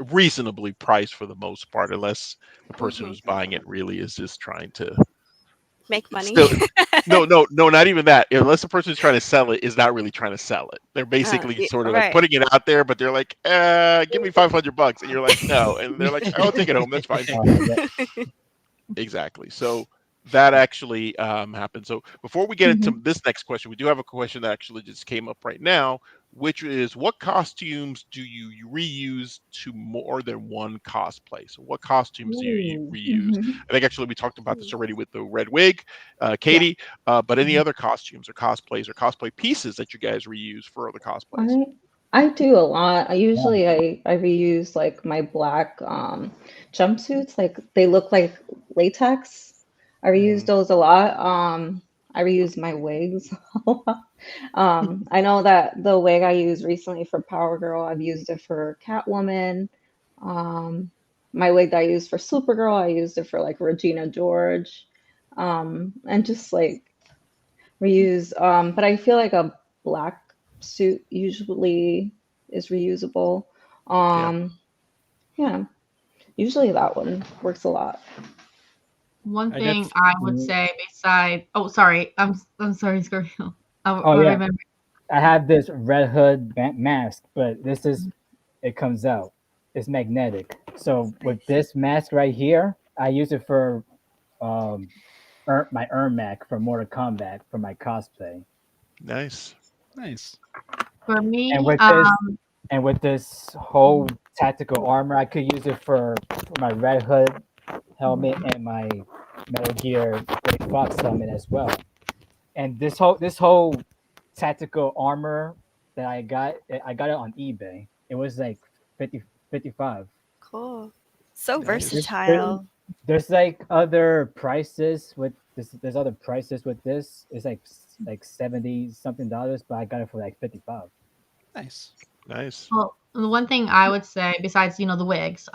reasonably priced for the most part, unless the person who's buying it really is just trying to make money. No, not even that. Unless the person who's trying to sell it is not really trying to sell it. They're basically sort of like putting it out there, but they're like, give me $500. And you're like, no. And they're like, I'll take it home. That's fine. Exactly. So that actually happened. So before we get into this next question, we do have a question that actually just came up right now, which is, what costumes do you reuse to more than one cosplay? So what costumes do you reuse? I think actually we talked about this already with the red wig, Katie, but any other costumes or cosplays or cosplay pieces that you guys reuse for other cosplays? I do a lot. I reuse like my black jumpsuits. Like they look like latex. I reuse those a lot. I reuse my wigs a lot. I know that the wig I used recently for Power Girl, I've used it for Catwoman. My wig that I used for Supergirl, I used it for like Regina George. And just like reuse. But I feel like a black suit usually is reusable. Yeah, usually that one works a lot. One thing I would say besides, sorry, I'm sorry, Scorpio. I have this Red Hood mask, but it comes out. It's magnetic. So with this mask right here, I use it for my Ermac for Mortal Kombat for my cosplay. Nice. For me, and with this whole tactical armor, I could use it for my Red Hood helmet and my Metal Gear Grey Fox helmet as well. And this whole tactical armor that I got it on eBay. It was like 55. Cool. So versatile. There's like other prices with this. There's other prices with this. It's like $70 something, but I got it for like 55. Nice. Well, the one thing I would say, besides the wigs,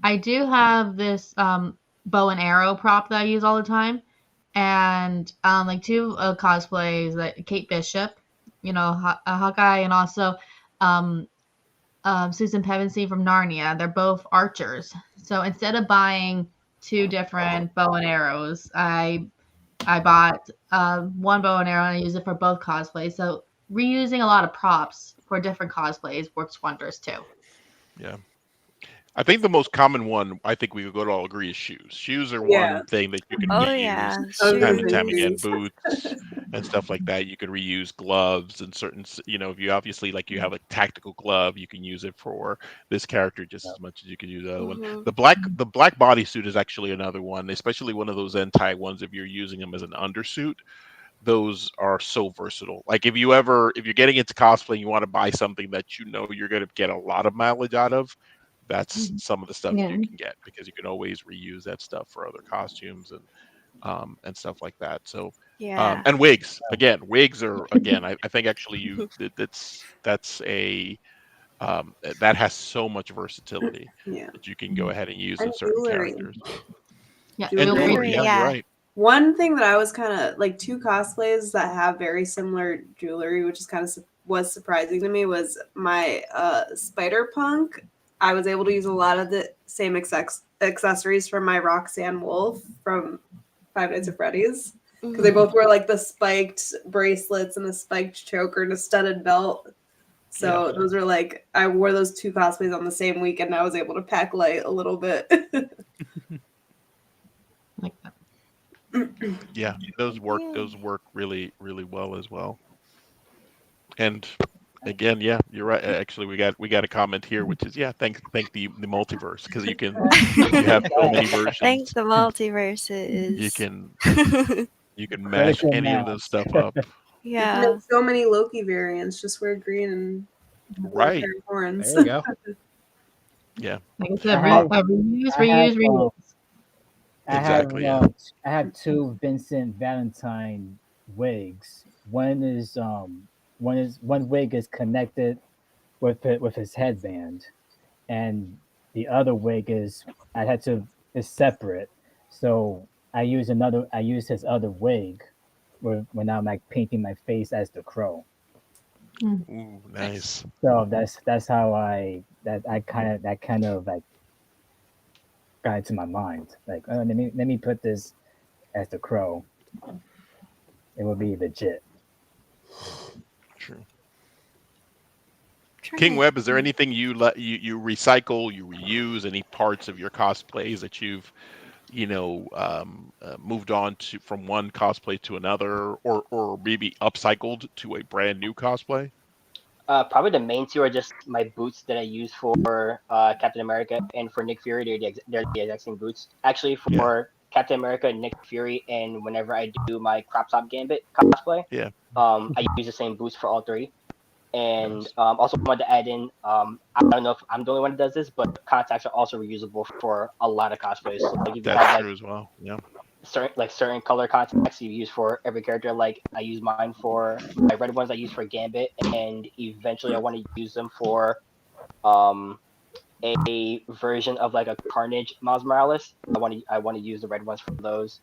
I do have this bow and arrow prop that I use all the time, and like two cosplays, like Kate Bishop, Hawkeye, and also Susan Pevensey from Narnia. They're both archers, so instead of buying two different bow and arrows, I bought one bow and arrow and I use it for both cosplays. So reusing a lot of props for different cosplays works wonders too. Yeah. I think the most common one, I think we could all agree, is shoes. Shoes are Yeah. one thing that you can Oh reuse yeah, time and shoes. time again. Boots and stuff like that. You can reuse gloves and certain, if you obviously like you have a tactical glove, you can use it for this character just as much as you can use the other one. Mhm. The black bodysuit is actually another one, especially one of those Zentai ones. If you're using them as an undersuit, those are so versatile. Like if you're getting into cosplay and you want to buy something that you're going to get a lot of mileage out of, that's some of the stuff Yeah. you can get, because you can always reuse that stuff for other costumes and stuff like that. So Yeah. and wigs are I think actually that's a that has so much versatility Yeah. that you can go ahead and use And in certain jewelry. characters. Yeah, And feel free jewelry, to- yeah, yeah. you're right. One thing that I was kind of like, two cosplays that have very similar jewelry, which is kind of was surprising to me, was my Spider Punk. I was able to use a lot of the same accessories from my Roxanne Wolf from Five Nights at Freddy's, because they both wear like the spiked bracelets and a spiked choker and a studded belt. So those are like, I wore those two cosplays on the same weekend. I was able to pack light a little bit. Like that. Yeah, those work really, really well as well. And again, yeah, you're right. Actually, we got a comment here, which is thank the multiverse, because you have so many versions. Thank the multiverses. You can mash Critical any of those stuff up. You Yeah. can make so many Loki variants. Just wear green and Right. pair of horns. There you go. Yeah. Like I said, I have- reuse, I have, reuse. Exactly, yeah. I have two Vincent Valentine wigs. One wig is connected with his headband, and the other wig is separate. So I use his other wig when I'm like painting my face as the Crow. Ooh, nice. So that's how that kind of like got into my mind. Like, let me put this as the Crow. It will be legit. True. King Webb, is there anything you recycle, you reuse, any parts of your cosplays that you've moved on to from one cosplay to another, or maybe upcycled to a brand new cosplay? Probably the main two are just my boots that I use for Captain America and for Nick Fury. They're the exact same boots. Actually, for Captain America, Nick Fury, and whenever I do my crop top Gambit cosplay, I use the same boots for all three. And also wanted to add in, I don't know if I'm the only one that does this, but contacts are also reusable for a lot of cosplays. So like, That's true as well. Yeah. Certain color contacts you use for every character. Like I use mine for my red ones I use for Gambit, and eventually I want to use them for a version of like a Carnage Miles Morales. I want to use the red ones for those.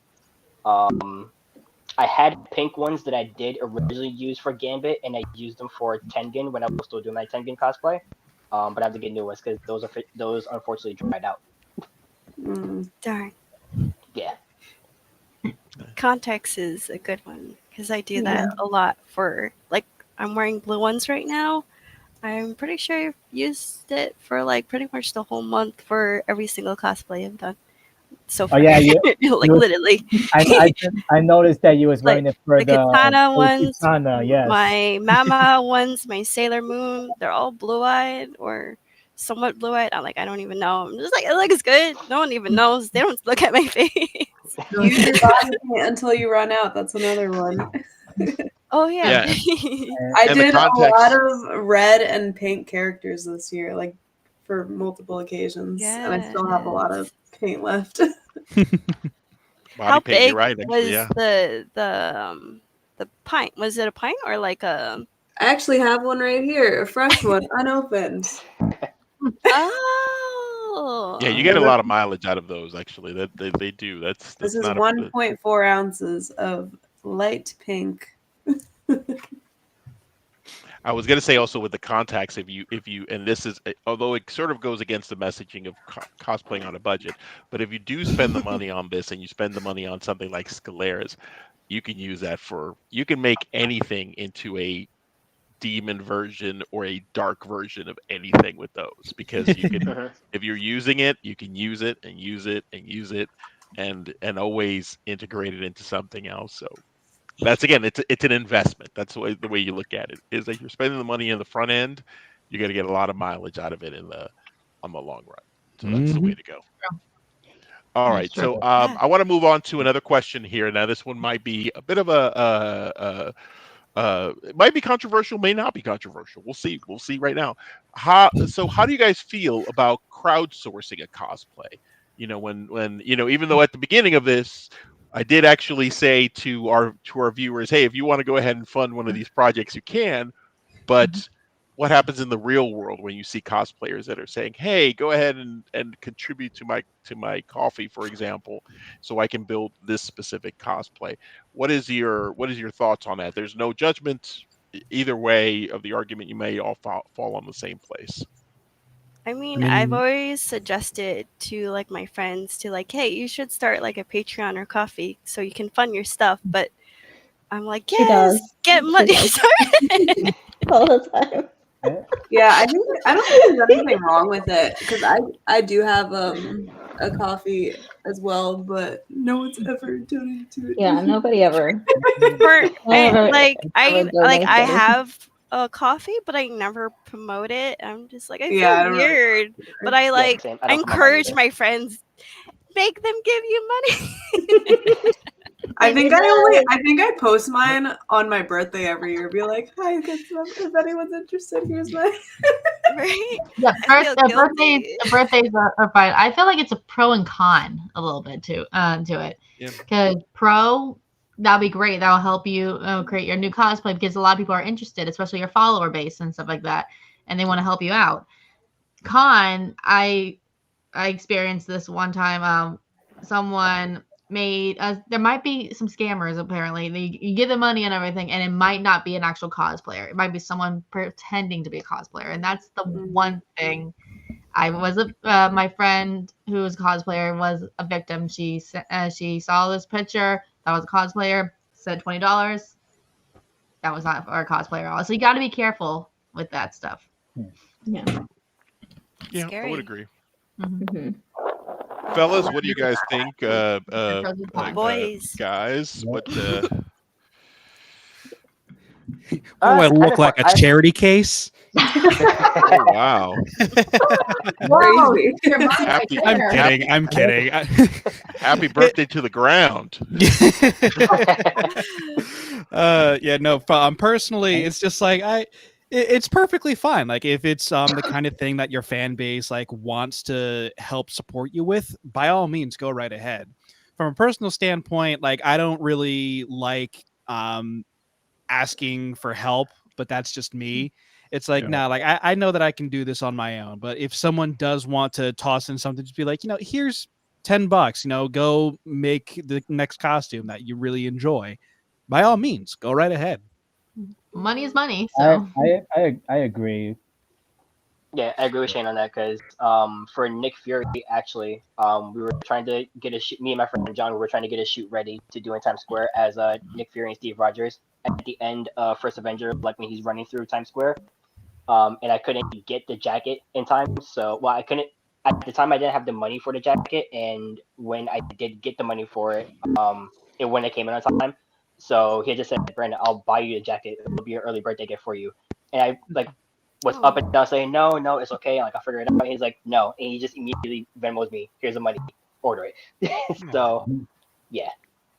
I had pink ones that I did originally use for Gambit, and I used them for Tengen when I was still doing my Tengen cosplay. But I have to get new ones because those unfortunately dried out. Darn. Yeah. Context is a good one because I do that a lot for, like, I'm wearing blue ones right now. I'm pretty sure I've used it for like pretty much the whole month for every single cosplay I've done so far. Oh yeah, literally. I noticed that you was wearing it for the katana ones, katana, yes. My Mama ones, my Sailor Moon. They're all blue-eyed or somewhat blue-eyed. I don't even know. I'm just like, it looks good. No one even knows. They don't look at my face. Use your body paint until you run out. That's another one. Oh yeah. I did a lot of red and pink characters this year, like for multiple occasions, and I still have a lot of paint left. How paint, big you're right, actually, was the pint? Was it a pint or like a? I actually have one right here, a fresh one, unopened. Oh. Yeah, you get a lot of mileage out of those. Actually, that they do. That's This is not 1.4 ounces of light pink. I was going to say also with the contacts, if you, and this is, although it sort of goes against the messaging of cosplaying on a budget, but if you do spend the money on this and you spend the money on something like Scaleras, you can use that you can make anything into a demon version or a dark version of anything with those, because you can, if you're using it, you can use it and use it and use it and always integrate it into something else. So that's, again, it's an investment. That's the way you look at it, is that you're spending the money in the front end, you're going to get a lot of mileage out of it on the long run. So that's the way to go. All right. So I want to move on to another question here. Now, this one might be a bit of it might be controversial, may not be controversial. We'll see. We'll see right now. How do you guys feel about crowdsourcing a cosplay? You know, when even though at the beginning of this, I did actually say to our viewers, hey, if you want to go ahead and fund one of these projects, you can. But what happens in the real world when you see cosplayers that are saying, hey, go ahead and contribute to my coffee, for example, so I can build this specific cosplay? What is your thoughts on that? There's no judgment either way of the argument. You may all fall on the same place. I mean, I've always suggested to like my friends to like, hey, you should start like a Patreon or coffee so you can fund your stuff. But I'm like, yes, get money started all the time. Yeah, I don't think there's anything wrong with it, because I do have a coffee as well, but no one's ever donated to it. Yeah, nobody ever. I have a coffee, but I never promote it. I'm just like, I feel weird, but I I encourage my friends, make them give you money. I think I post mine on my birthday every year. Be like, hi, if anyone's interested, here's my right. Yeah, birthdays are fine. I feel like it's a pro and con a little bit to it. Because pro, that'll be great. That'll help you create your new cosplay, because a lot of people are interested, especially your follower base and stuff like that, and they want to help you out. Con, I experienced this one time. Someone made there might be some scammers, apparently. You give them money and everything, and it might not be an actual cosplayer. It might be someone pretending to be a cosplayer, and that's the one thing. I was my friend who was a cosplayer was a victim. She saw this picture that was a cosplayer, said $20. That was not for a cosplayer at all. So you got to be careful with that stuff. Yeah, I would agree. Fellas, what do you guys think? Boys, guys, what? I look like a charity case. Oh wow! I'm kidding. Happy birthday to the ground. Personally, it's just like it's perfectly fine. Like, if it's the kind of thing that your fan base like wants to help support you with, by all means, go right ahead. From a personal standpoint, like, I don't really like asking for help, but that's just me. It's like, like I know that I can do this on my own. But if someone does want to toss in something, just be like, here's $10, go make the next costume that you really enjoy. By all means, go right ahead. Money is money. So I agree. Yeah, I agree with Shane on that, because for Nick Fury, actually, we were trying to get a shoot. Me and my friend John, we were trying to get a shoot ready to do in Times Square as Nick Fury and Steve Rogers at the end of First Avenger, like when he's running through Times Square. And I couldn't get the jacket in time, so I couldn't. At the time, I didn't have the money for the jacket, and when I did get the money for it, it when it came in on time. So he just said, Brandon, I'll buy you a jacket. It'll be an early birthday gift for you. And I was up and down saying, no, it's okay. Like, I'll figure it out. And he's like, no. And he just immediately Venmos me, here's the money, order it. So, yeah.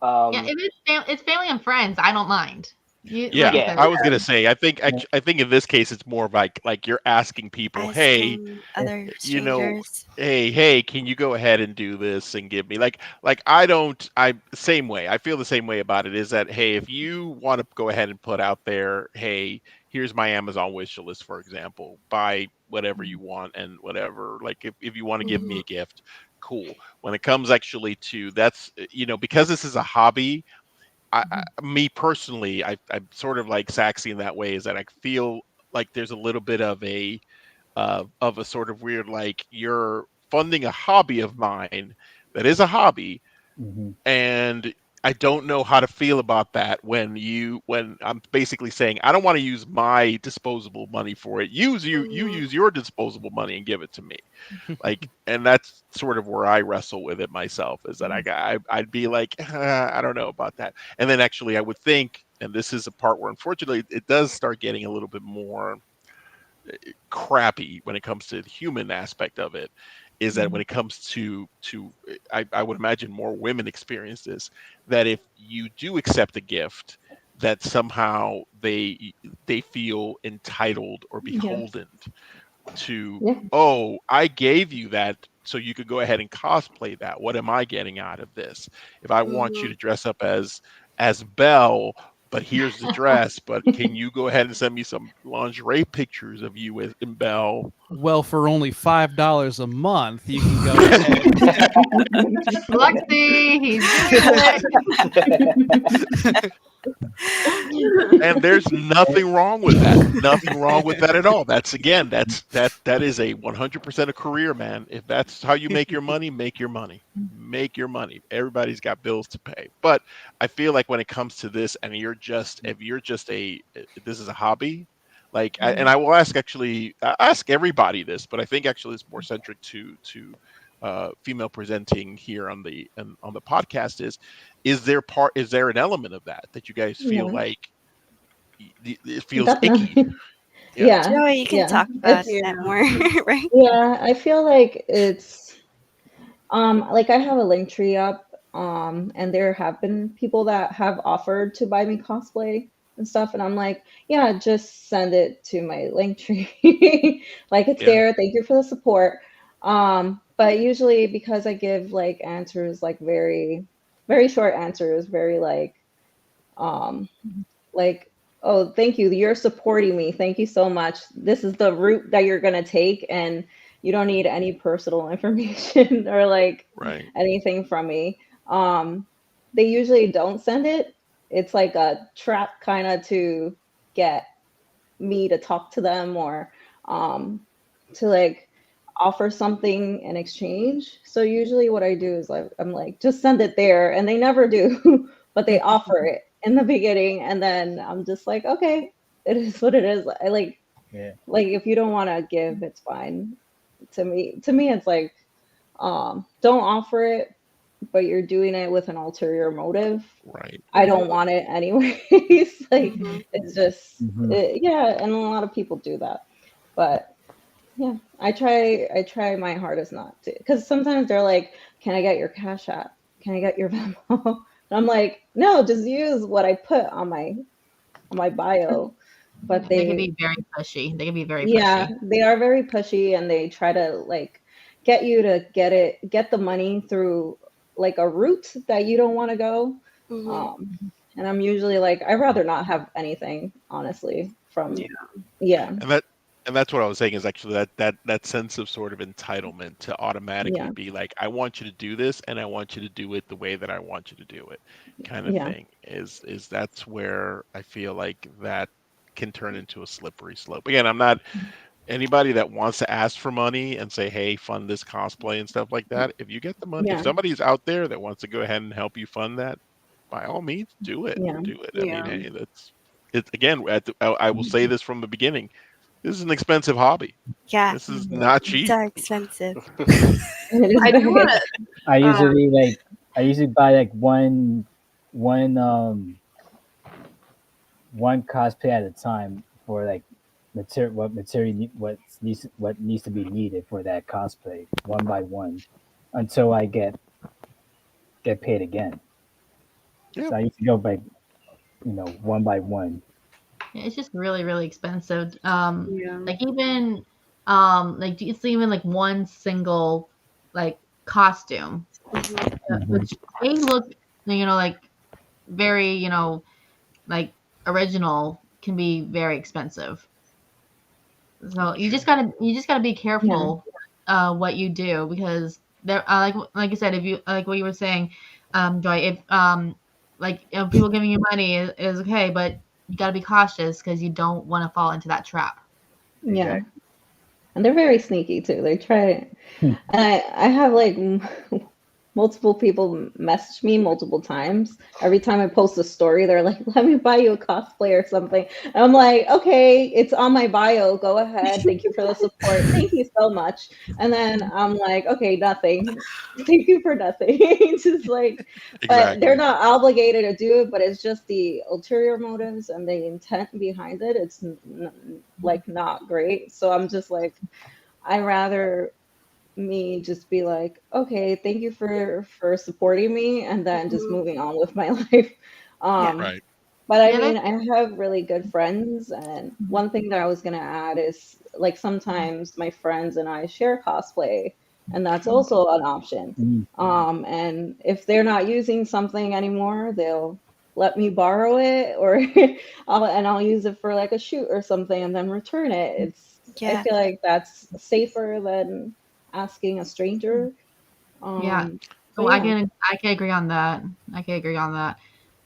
If it's family and friends, I don't mind. I was gonna say, I think in this case it's more of like you're asking people, hey, other hey, can you go ahead and do this and give me like same way. I feel the same way about it, is that, hey, if you want to go ahead and put out there, hey, here's my Amazon wish list, for example, buy whatever you want and whatever, like if you want to give me a gift, cool. When it comes actually to that's, because this is a hobby, me personally, I'm sort of like Saxy in that way, is that I feel like there's a little bit of a sort of weird, like, you're funding a hobby of mine that is a hobby, and I don't know how to feel about that when I'm basically saying I don't want to use my disposable money for it. You use your disposable money and give it to me. Like, and that's sort of where I wrestle with it myself, is that I'd be like, I don't know about that. And then actually I would think, and this is a part where unfortunately it does start getting a little bit more crappy when it comes to the human aspect of it, is that when it comes to I would imagine more women experience this, that if you do accept a gift, that somehow they feel entitled or beholden to, oh, I gave you that so you could go ahead and cosplay that. What am I getting out of this? If I want you to dress up as Belle, but here's the dress, but can you go ahead and send me some lingerie pictures of you in Belle? Well, for only $5 a month, you can go ahead. Lexi, he's doing it. And there's nothing wrong with that. Nothing wrong with that at all. That is a 100% a career, man. If that's how you make your money, make your money. Make your money. Everybody's got bills to pay. But I feel like when it comes to this, and this is a hobby, like, and I will ask everybody this, but I think actually it's more centric to female presenting here on the podcast. Is there an element of that you guys feel like it feels icky? Yeah. Joey, you can talk about that more, right? Yeah, I feel like it's like I have a link tree up, and there have been people that have offered to buy me cosplay and stuff, and I'm like, yeah, just send it to my link tree. Like, it's there. Thank you for the support. But usually, because I give like answers, like very, very short answers, very like, oh, thank you, you're supporting me, thank you so much, this is the route that you're gonna take, and you don't need any personal information or like anything from me. They usually don't send it. It's like a trap kind of to get me to talk to them, or to like offer something in exchange. So usually what I do is like, I'm like, just send it there, and they never do. But they offer it in the beginning, and then I'm just like, okay, it is what it is. I like if you don't want to give, it's fine. To me it's like, don't offer it, but you're doing it with an ulterior motive. Right. I don't want it anyways. Like, it's just and a lot of people do that. But yeah, I try my hardest not to, because sometimes they're like, can I get your Cash App? Can I get your Venmo? And I'm like, no, just use what I put on my bio. But they can be very pushy. They can be very pushy. Yeah, they are very pushy, and they try to like get you to get the money through like a route that you don't want to go. And I'm usually like, I'd rather not have anything, honestly, from And that's what I was saying, is actually that sense of sort of entitlement to automatically be like, I want you to do this, and I want you to do it the way that I want you to do it, kind of thing. Is that's where I feel like that can turn into a slippery slope. Again, I'm not anybody that wants to ask for money and say, hey, fund this cosplay and stuff like that. If you get the money, if somebody's out there that wants to go ahead and help you fund that, by all means, do it. Do it. I mean, hey, that's it. Again, I will say this from the beginning. This is an expensive hobby. Yeah. This is not cheap. It's expensive. I do want to. I usually buy like one cosplay at a time for like what needs to be needed for that cosplay, one by one, until I get paid again. So I used to go by one by one. It's just really, really expensive. Like even like it's even like one single like costume, which they look, like very, like original, can be very expensive. So you just gotta be careful what you do, because there like I said, if you like what you were saying, Joy, if people giving you money is okay, but you got to be cautious, because you don't want to fall into that trap. Yeah. And they're very sneaky too. They try. And I have like multiple people message me multiple times. Every time I post a story, they're like, let me buy you a cosplay or something. And I'm like, okay, it's on my bio. Go ahead. Thank you for the support. Thank you so much. And then I'm like, okay, nothing. Thank you for nothing. Just like, but they're not obligated to do it, but it's just the ulterior motives and the intent behind it. It's like not great. So I'm just like, I rather me just be like, okay, thank you for supporting me, and then just moving on with my life. Right. But I mean, I have really good friends, and one thing that I was gonna add is like sometimes my friends and I share cosplay, and that's also an option. And if they're not using something anymore, they'll let me borrow it, or I'll use it for like a shoot or something, and then return it. I feel like that's safer than asking a stranger. So I can agree on that.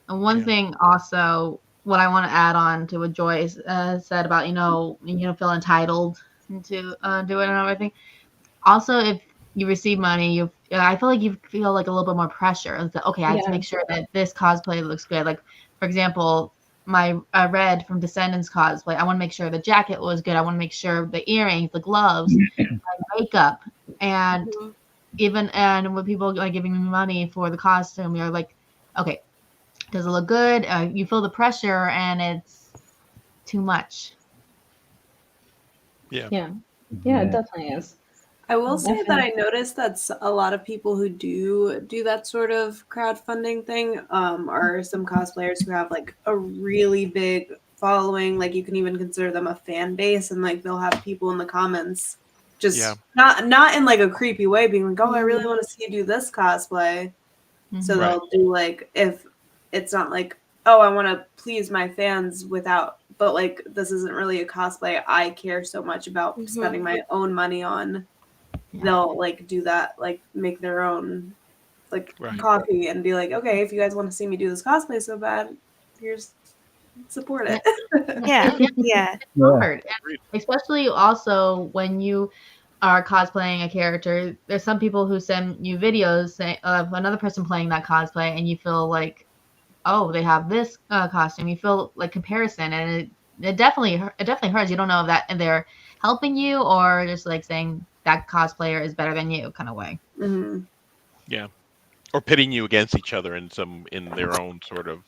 And one thing also, what I want to add on to what Joy said about feel entitled to do it and everything. Also, if you receive money, I feel like you feel like a little bit more pressure. It's like, okay, I have to make sure that this cosplay looks good. Like, for example, my Red from Descendants cosplay, I want to make sure the jacket was good. I want to make sure the earrings, the gloves, my makeup, and and when people are giving me money for the costume, you're like, okay, does it look good? You feel the pressure, and it's too much. Yeah, it definitely is. I will say that I noticed that a lot of people who do that sort of crowdfunding thing are some cosplayers who have like a really big following. Like you can even consider them a fan base, and like they'll have people in the comments just not in like a creepy way being like, oh, I really want to see you do this cosplay. So they'll do like, if it's not like, oh, I want to please my fans but like this isn't really a cosplay I care so much about spending my own money on. They'll like do that, like make their own like copy and be like, okay, if you guys want to see me do this cosplay so bad, here's support it. Yeah. Hard. Especially also when you are cosplaying a character, there's some people who send you videos of another person playing that cosplay, and you feel like, oh, they have this costume. You feel like comparison, and it definitely hurts. You don't know if that they're helping you or just like saying that cosplayer is better than you kind of way. Yeah, or pitting you against each other in their own sort of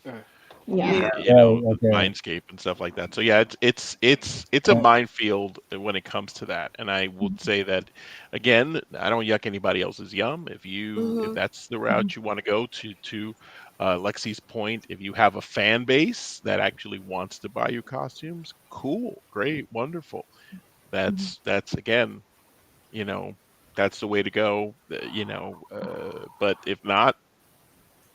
mindscape and stuff like that. So yeah, it's a minefield when it comes to that. And I would say that again, I don't yuck anybody else's yum. If that's the route you want to go to Lexi's point, if you have a fan base that actually wants to buy you costumes, cool, great, wonderful. That's again, that's the way to go. But if not,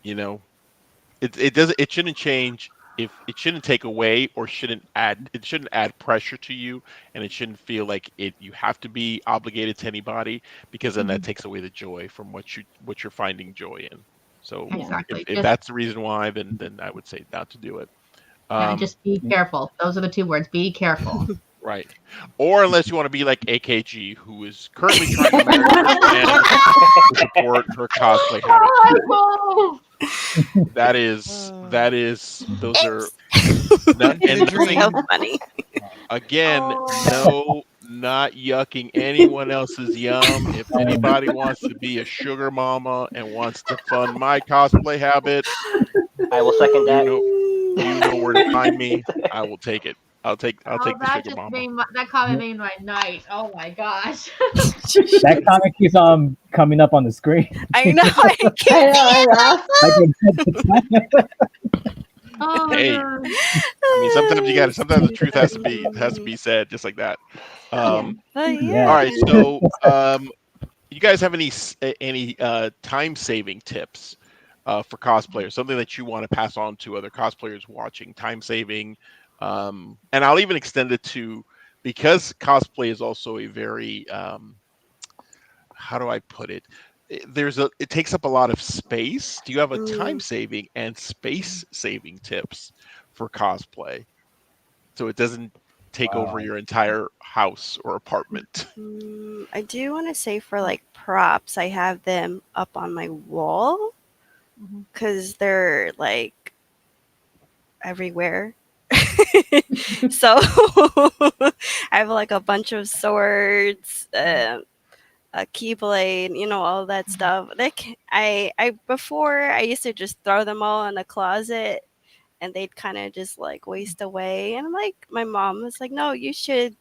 it shouldn't change. If it shouldn't take away or shouldn't add pressure to you, and it shouldn't feel like you have to be obligated to anybody, because then that takes away the joy from what you're finding joy in. So if that's the reason why, then I would say not to do it. Just be careful. Those are the two words. Be careful. Right. Or unless you want to be like AKG, who is currently trying to marry her to support her cosplay habit. Those are funny. Again, no, not yucking anyone else's yum. If anybody wants to be a sugar mama and wants to fund my cosplay habit, I will second that. You know where to find me. I will take it. I'll take the sugar mama. That comment made my night. Oh my gosh. That comment keeps on coming up on the screen. I know. Oh, hey, God. I mean, sometimes the truth has to be said, just like that. All right, so you guys have any time saving tips for cosplayers? Something that you want to pass on to other cosplayers watching? Time saving, and I'll even extend it to, because cosplay is also a very how do I put it? It takes up a lot of space. Do you have a time saving and space saving tips for cosplay, so it doesn't take over your entire house or apartment? I do want to say for like props, I have them up on my wall because they're like everywhere. So I have like a bunch of swords, a keyblade, you know, all that stuff. Like before I used to just throw them all in the closet and they'd kind of just like waste away. And like my mom was like, "No, you should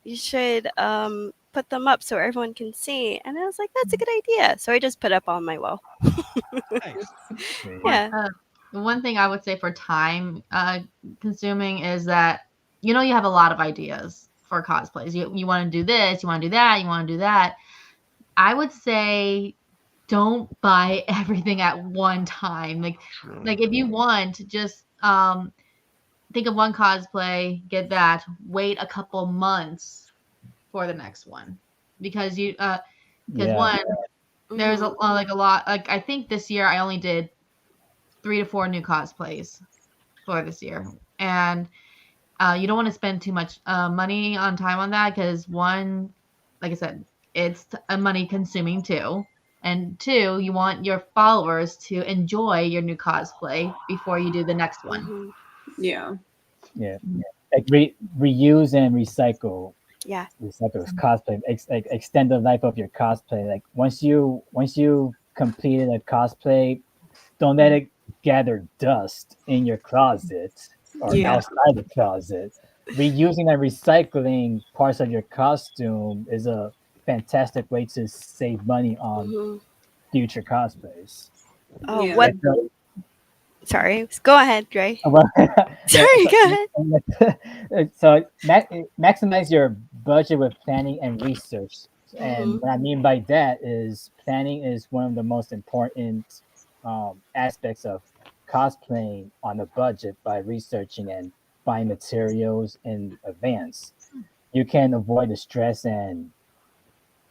put them up so everyone can see." And I was like, "That's a good idea." So I just put up on my wall. Nice. Yeah. The one thing I would say for time consuming is that, you know, you have a lot of ideas for cosplays. You want to do this, you want to do that, you want to do that. I would say don't buy everything at one time. Like if you want, just think of one cosplay, get that, wait a couple months for the next one, because one, there's a lot. Like I think this year I only did 3 to 4 new cosplays for this year, and you don't want to spend too much money on time on that, because one, like I said, it's money consuming too, and two, you want your followers to enjoy your new cosplay before you do the next one. Yeah. Like reuse and recycle. Yeah. Recycle cosplay. Extend the life of your cosplay. Like once you completed a cosplay, don't let it gather dust in your closet or outside the closet. Reusing and recycling parts of your costume is a fantastic way to save money on future cosplays. Oh, what? Sorry, go ahead, Dre. Sorry, go ahead. So maximize your budget with planning and research. And what I mean by that is planning is one of the most important aspects of cosplaying on a budget. By researching and buying materials in advance, you can avoid the stress and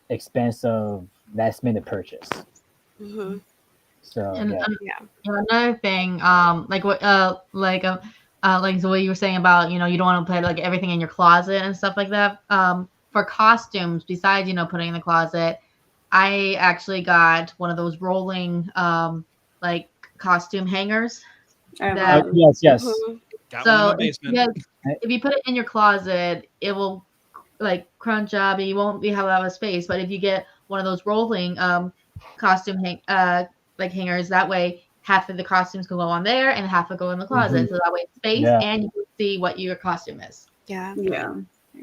expense of last minute purchase. So another thing, like the way you were saying about, you know, you don't want to put like everything in your closet and stuff like that. For costumes, besides, you know, putting in the closet, I actually got one of those rolling like costume hangers. Yes. Got one in the basement. If you put it in your closet, it will like crunch up and you won't have a lot of space. But if you get one of those rolling costume hangers, that way half of the costumes can go on there and half will go in the closet. So that way it's space and you can see what your costume is. Yeah.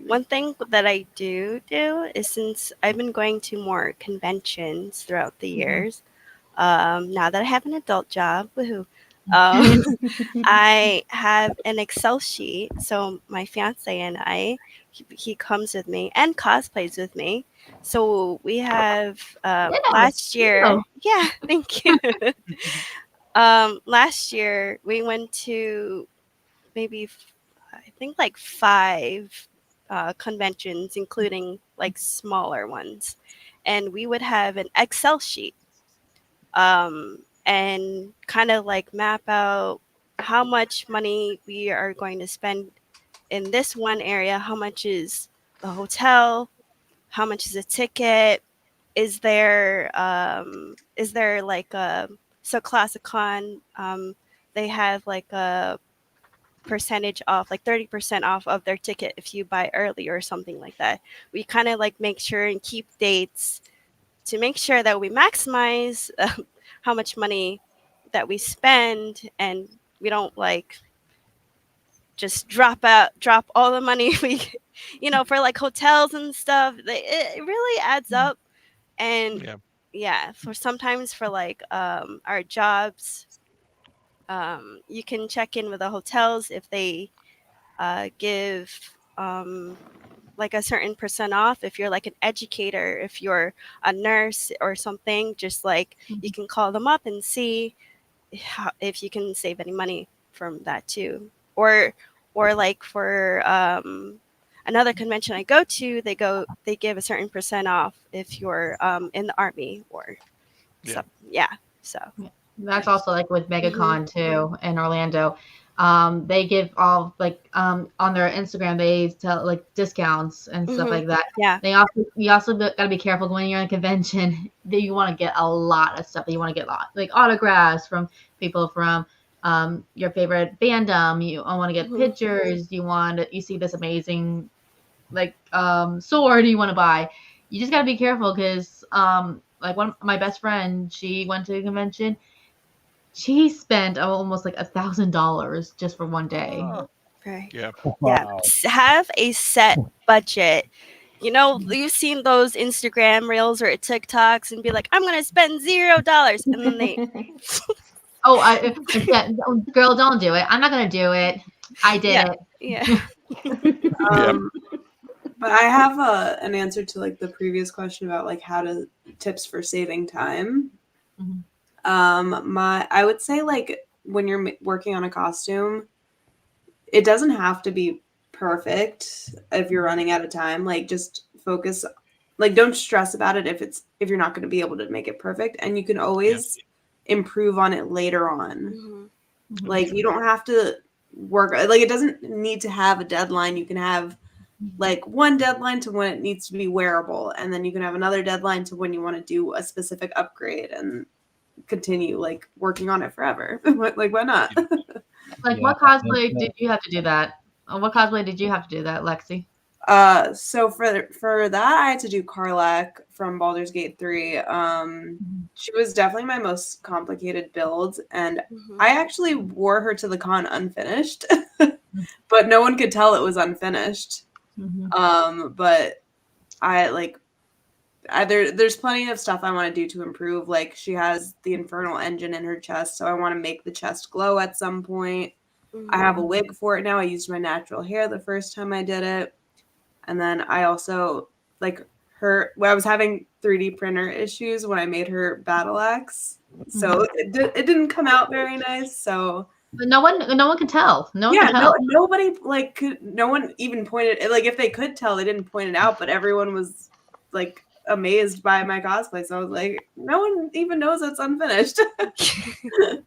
One thing that I do is, since I've been going to more conventions throughout the years, now that I have an adult job, woohoo, I have an Excel sheet. So my fiance and I, he comes with me and cosplays with me. So we have last year. Yeah, thank you. Last year we went to maybe I think like 5 conventions, including like smaller ones, and we would have an Excel sheet and kind of like map out how much money we are going to spend in this one area. How much is the hotel? How much is a ticket? Is there like so ClassiCon, they have like a percentage off, like 30% off of their ticket if you buy early or something like that. We kind of like make sure and keep dates to make sure that we maximize how much money that we spend, and we don't like just drop all the money we, you know, for like hotels and stuff. It really adds up. And for sometimes for like our jobs, you can check in with the hotels if they give like a certain percent off. If you're like an educator, if you're a nurse or something, just like you can call them up and see if you can save any money from that too. Or like for another convention I go to, they give a certain percent off if you're in the Army or so. So that's also like with MegaCon too in Orlando. They give all on their Instagram they tell like discounts and stuff Mhm. like that. Yeah. You also gotta be careful when you're in a convention that you want to get a lot of stuff that you want to get like autographs from people from your favorite fandom. You want to get Mhm. pictures. You see this amazing sword you want to buy. You just gotta be careful because like one my best friend, she went to a convention. She spent almost like $1,000 just for one day. Right. Yeah. Yeah. Wow. Have a set budget. You know, you've seen those Instagram reels or TikToks and be like, I'm gonna spend $0, and then they Oh, I yeah, girl, don't do it. I'm not gonna do it. I did yeah, it. yeah. Yeah. But I have an answer to like the previous question about like how to tips for saving time. Mhm. I would say like when you're working on a costume, it doesn't have to be perfect if you're running out of time. Like just focus, like don't stress about it if you're not going to be able to make it perfect, and you can always improve on it later on. Mhm. Like you don't have to work like it doesn't need to have a deadline. You can have like one deadline to when it needs to be wearable, and then you can have another deadline to when you want to do a specific upgrade and continue like working on it forever. Like why not? Like, Yeah, what cosplay did you have to do that? What cosplay did you have to do that, Lexi? So for that I had to do Karlak from Baldur's Gate 3. She was definitely my most complicated build, and Mhm. I actually wore her to the con unfinished, but no one could tell it was unfinished. But there's plenty of stuff I want to do to improve. Like she has the infernal engine in her chest, so I want to make the chest glow at some point. I have a wig for it now. I used my natural hair the first time I did it. And then I also like I was having 3D printer issues when I made her battle axe. So it didn't come out very nice. So But no one can tell. No one yeah, can tell. nobody no one even pointed like if they could tell, they didn't point it out, but everyone was like amazed by my cosplay. So I was like, no one even knows it's unfinished.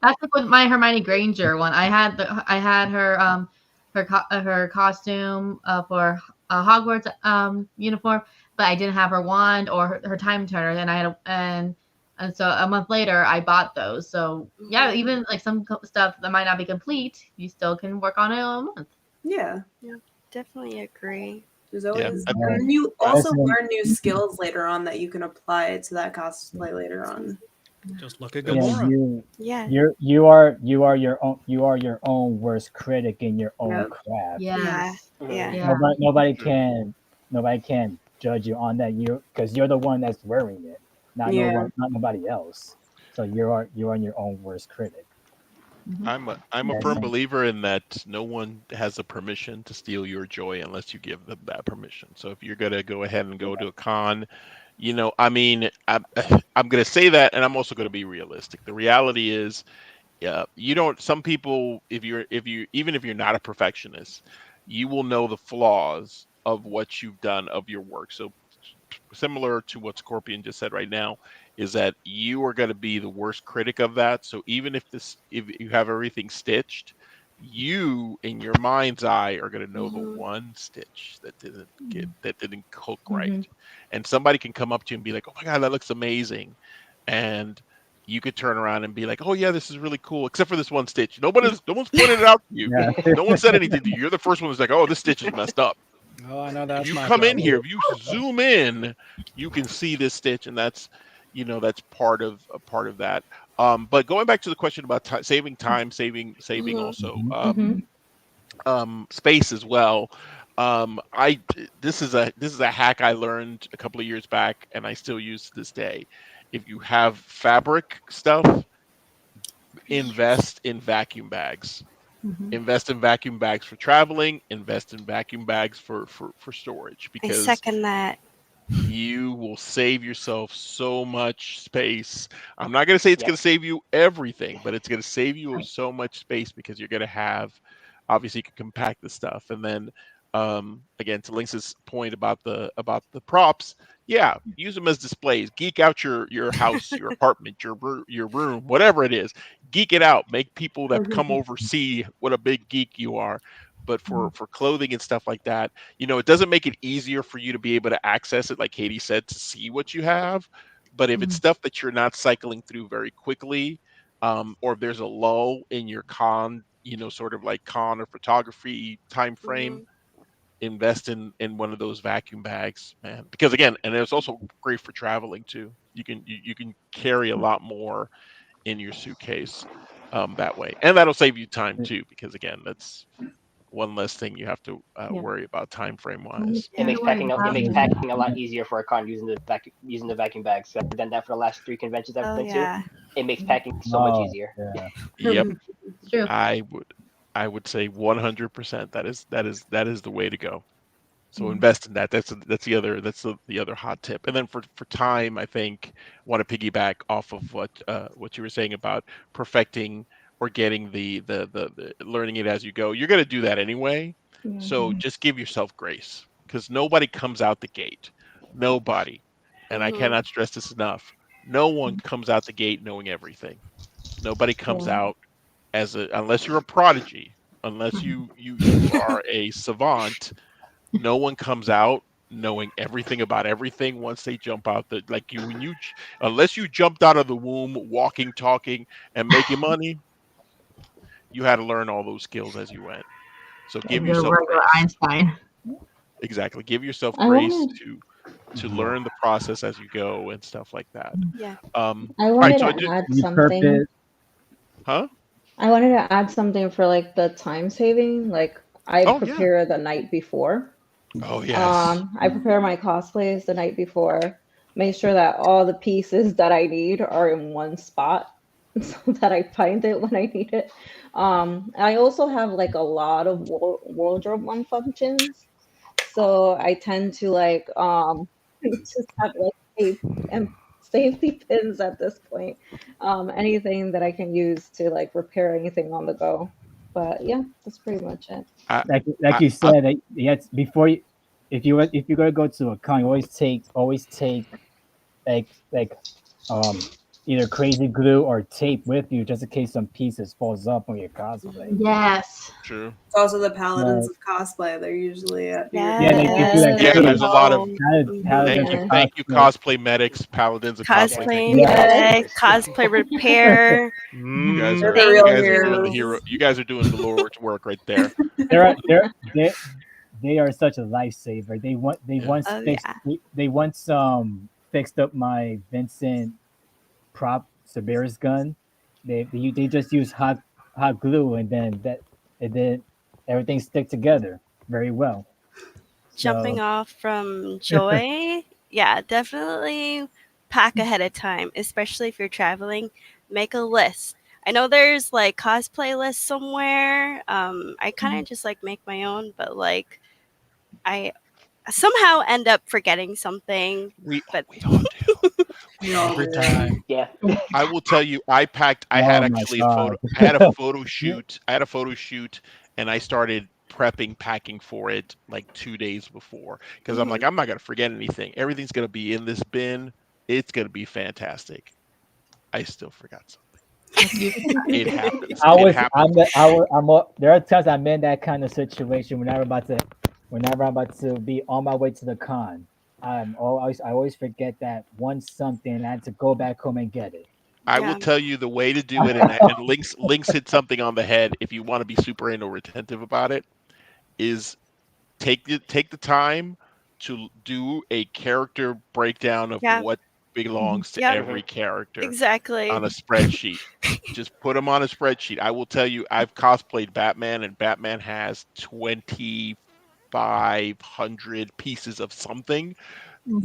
That's like with my Hermione Granger one. I had her her costume for a Hogwarts uniform, but I didn't have her wand or her time turner, and I had and so a month later I bought those. So yeah, even like some stuff that might not be complete, you still can work on it in a month. Yeah. Definitely agree. There's always, Yeah. and then you also Listen. learn new skills later on that you can apply to that cosplay later on. Just look at Yeah, Gamora. Yeah. you are your own worst critic in your own Yep. craft. Yes. Yeah. Yeah. Nobody can judge you on that, because you're the one that's wearing it, not Yeah. not nobody else. So you are your own worst critic. I'm a firm believer in that no one has the permission to steal your joy unless you give them that permission. So if you're gonna go ahead and go to a con, I mean, I'm gonna say that, and I'm also gonna be realistic. The reality is, you don't. Some people, if you even if you're not a perfectionist, you will know the flaws of what you've done of your work. So similar to what Scorpion just said right now, is that you are going to be the worst critic of that. So even if you have everything stitched, you in your mind's eye are going to know the one stitch that didn't hook right. And somebody can come up to you and be like, oh my God, that looks amazing. And you could turn around and be like, oh yeah, this is really cool, except for this one stitch. No one's pointed it out to you. Yeah. No one said anything to you. You're the first one that's like, oh, this stitch is messed up. Oh, I know that's If you my come in problem. here, if you zoom in, you can see this stitch, and that's that's part of that. But going back to the question about saving time, saving also space as well. This is a hack I learned a couple of years back, and I still use to this day. If you have fabric stuff, invest in vacuum bags. Invest in vacuum bags for traveling. Invest in vacuum bags for storage, I because second that. you will save yourself so much space. I'm not going to say it's going to save you everything, but it's going to save you so much space, because you're going to have, obviously you can compact the stuff. And then Again, to Lynx's point about the props, yeah, use them as displays. Geek out your house, your apartment, your room, whatever it is. Geek it out. Make people that come over see what a big geek you are. But for clothing and stuff like that, it doesn't make it easier for you to be able to access it, like Katie said, to see what you have. But if it's stuff that you're not cycling through very quickly, or if there's a lull in your con, sort of like con or photography time frame, invest in one of those vacuum bags, man. Because again, and it's also great for traveling too. You can carry a lot more in your suitcase that way, and that'll save you time too. Because again, that's one less thing you have to worry about time frame wise. It makes packing a lot easier for a con using the vacuum bags. So I've done that for the last 3 conventions I've been to. It makes packing so much easier. Yep. True. I would say 100%. That is the way to go. So invest in that. That's the other hot tip. And then for time, I think want to piggyback off of what you were saying about perfecting or getting the learning it as you go. You're going to do that anyway. So just give yourself grace, because nobody comes out the gate. Nobody. And I cannot stress this enough. No one comes out the gate knowing everything. Nobody comes out unless you're a prodigy, unless you are a savant. No one comes out knowing everything about everything once they jump out unless you jumped out of the womb walking, talking, and making money. You had to learn all those skills as you went. So give yourself grace. Einstein. Exactly. Give yourself grace to learn the process as you go and stuff like that. Yeah. I wanted to add something. Huh? I wanted to add something for like the time saving. Like I prepare the night before. Oh yes. I prepare my cosplays the night before. Make sure that all the pieces that I need are in one spot, so that I find it when I need it. I also have like a lot of wardrobe functions, so I tend to like just have like tape and safety pins at this point. Anything that I can use to like repair anything on the go. But yeah, that's pretty much it. Like you said, before you, if you're gonna go to a con, you always take like either crazy glue or tape with you, just in case some pieces falls up on your cosplay. Yes. True. It's also the paladins of cosplay. They're usually at there's a lot of thank you cosplay medics, paladins of cosplay medics, cosplay repair. You guys are doing the hero. You guys are doing the Lord's work right there. They are such a lifesaver. They once fixed up my Vincent prop Cerberus gun. They just use hot glue, and then everything stick together very well. Jumping off from Joy, yeah, definitely pack ahead of time, especially if you're traveling. Make a list. I know there's like cosplay lists somewhere. I kind of just like make my own, but like I somehow end up forgetting something. We all do. Every time. Yeah. I will tell you, I had a photo shoot. I had a photo shoot, and I started packing for it like 2 days before, because I'm like, I'm not gonna forget anything. Everything's gonna be in this bin. It's gonna be fantastic. I still forgot something. It happens. There are times I'm in that kind of situation whenever I'm about to be on my way to the con. I always forget that one something, and I had to go back home and get it. I will tell you the way to do it, and Lynx hit something on the head. If you want to be super retentive about it, is take the time to do a character breakdown of what belongs to every character on a spreadsheet. Just put them on a spreadsheet. I will tell you, I've cosplayed Batman, and Batman has 2,500 pieces of something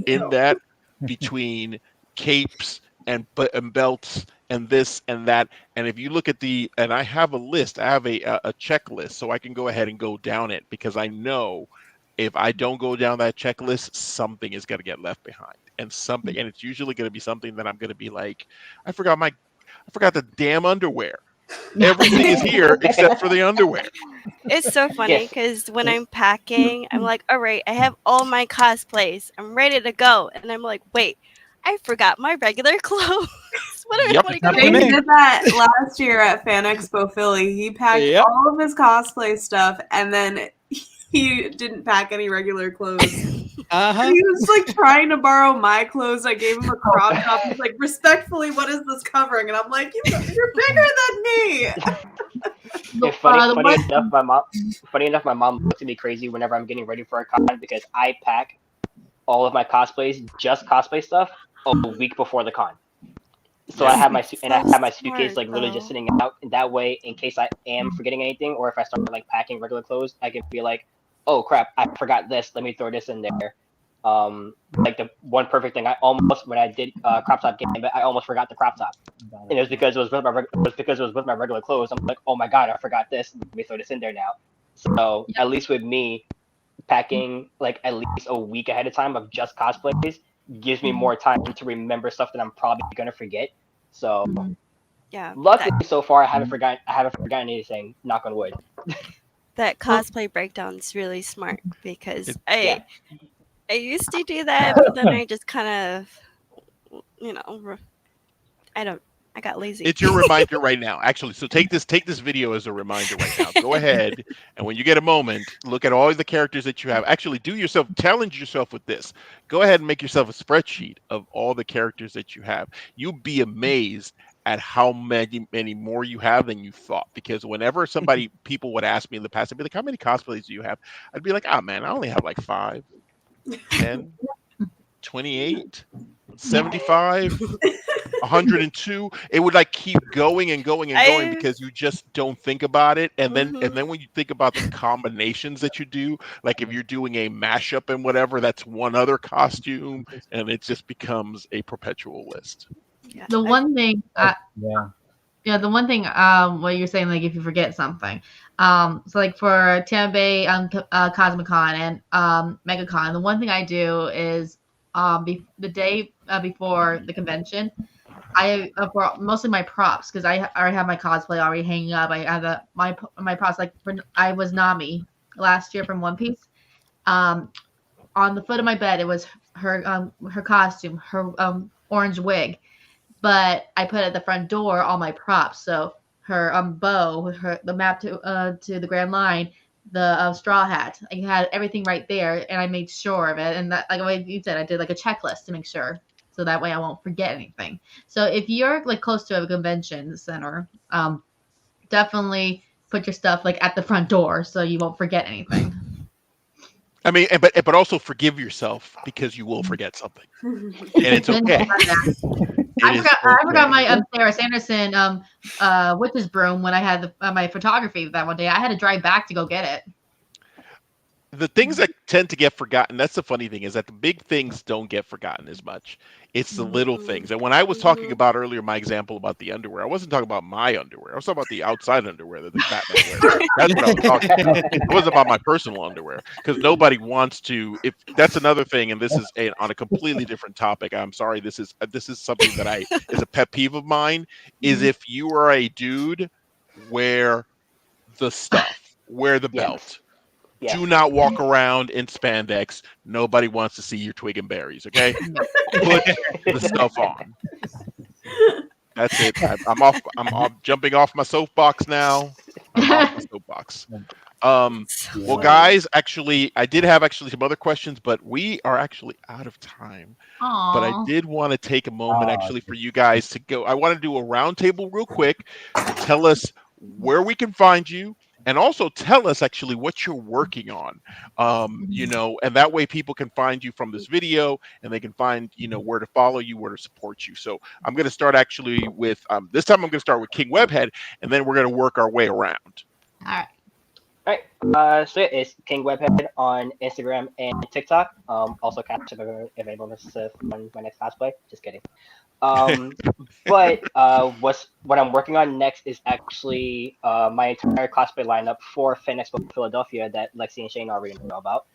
in that, between capes and belts and this and that. And if you look at and I have a list, I have a checklist, so I can go ahead and go down it, because I know if I don't go down that checklist, something is going to get left behind, and it's usually going to be something that I'm going to be like, I forgot the damn underwear. Everything is here except for the underwear. It's so funny Yes. because when I'm packing, I'm like, all right, I have all my cosplays. I'm ready to go. And I'm like, wait, I forgot my regular clothes. Yep. What am I Happened to going me. He did that last year at Fan Expo Philly. He packed Yep. all of his cosplay stuff, and then he didn't pack any regular clothes. Uh-huh. He was like trying to borrow my clothes. I gave him a crop top. He's like, respectfully, what is this covering? And I'm like, you're bigger than me. It's funny enough, my mom looks at me crazy whenever I'm getting ready for a con because I pack all of my cosplays, just cosplay stuff, a week before the con. So I have my suitcase like literally just sitting out, and that way, in case I am forgetting anything, or if I start like packing regular clothes, I can be like, oh crap, I forgot this. Let me throw this in there. Like the one perfect thing, when I did crop top game, I almost forgot the crop top, and it was because it was with my regular clothes. I'm like, oh my god, I forgot this. Let me throw this in there now. So at least with me, packing like at least a week ahead of time of just cosplays gives me more time to remember stuff that I'm probably gonna forget. So Yeah. luckily so far I haven't forgotten anything, knock on wood. That cosplay breakdown is really smart because Yeah. I used to do that, but then I just kind of, I got lazy. It's your reminder right now. Actually, so take this video as a reminder right now. Go ahead, and when you get a moment, look at all the characters that you have. Actually, challenge yourself with this. Go ahead and make yourself a spreadsheet of all the characters that you have. You'll be amazed at how many more you have than you thought. Because whenever people would ask me in the past, I'd be like, how many cosplays do you have? I'd be like, oh man, I only have like 5, 10, 28, 75, 102. It would like keep going and going and going because you just don't think about it. And then when you think about the combinations that you do, like if you're doing a mashup and whatever, that's one other costume, and it just becomes a perpetual list. Yeah. The one thing, the one thing, what you're saying, like if you forget something, so like for Tampa Bay, Cosmicon and MegaCon, the one thing I do is, the day before the convention, I for mostly my props because I already have my cosplay already hanging up. I have my props like I was Nami last year from One Piece. On the foot of my bed, it was her costume, her orange wig. But I put at the front door all my props. So her bow, the map to the Grand Line, the straw hat. I had everything right there, and I made sure of it. And that, like you said, I did like a checklist to make sure, so that way I won't forget anything. So if you're like close to a convention center, definitely put your stuff like at the front door so you won't forget anything. I mean, but also forgive yourself because you will forget something, and it's okay. I forgot my Sarah Sanderson witch's broom when I had my photography that one day. I had to drive back to go get it. The things that tend to get forgotten, that's the funny thing, is that the big things don't get forgotten as much. It's the little things. And when I was talking about earlier, my example about the underwear, I wasn't talking about my underwear. I was talking about the outside underwear that the Batman wears. That's what I was talking about. It wasn't about my personal underwear, because nobody wants to. If that's another thing, and this is on a completely different topic. I'm sorry. This is something that is a pet peeve of mine. Is if you are a dude, wear the stuff, wear the belt. Yeah. Do not walk around in spandex. Nobody wants to see your twig and berries, okay? Put the stuff on. That's it. I'm off. I'm jumping off my soapbox now. I'm off my soapbox. Well, guys, actually, I did have some other questions, but we are actually out of time. Aww. But I did want to take a moment actually for you guys to go. I want to do a roundtable real quick. Tell us where we can find you. And also tell us actually what you're working on, and that way people can find you from this video and they can find, where to follow you, where to support you. So I'm going to start actually with, this time I'm going to start with King Webhead, and then we're going to work our way around. All right. So it's King Webhead on Instagram and TikTok. Also catch up available on my next cosplay. Just kidding. But what I'm working on next is actually my entire cosplay lineup for Fan Expo Philadelphia that Lexi and Shane already know about.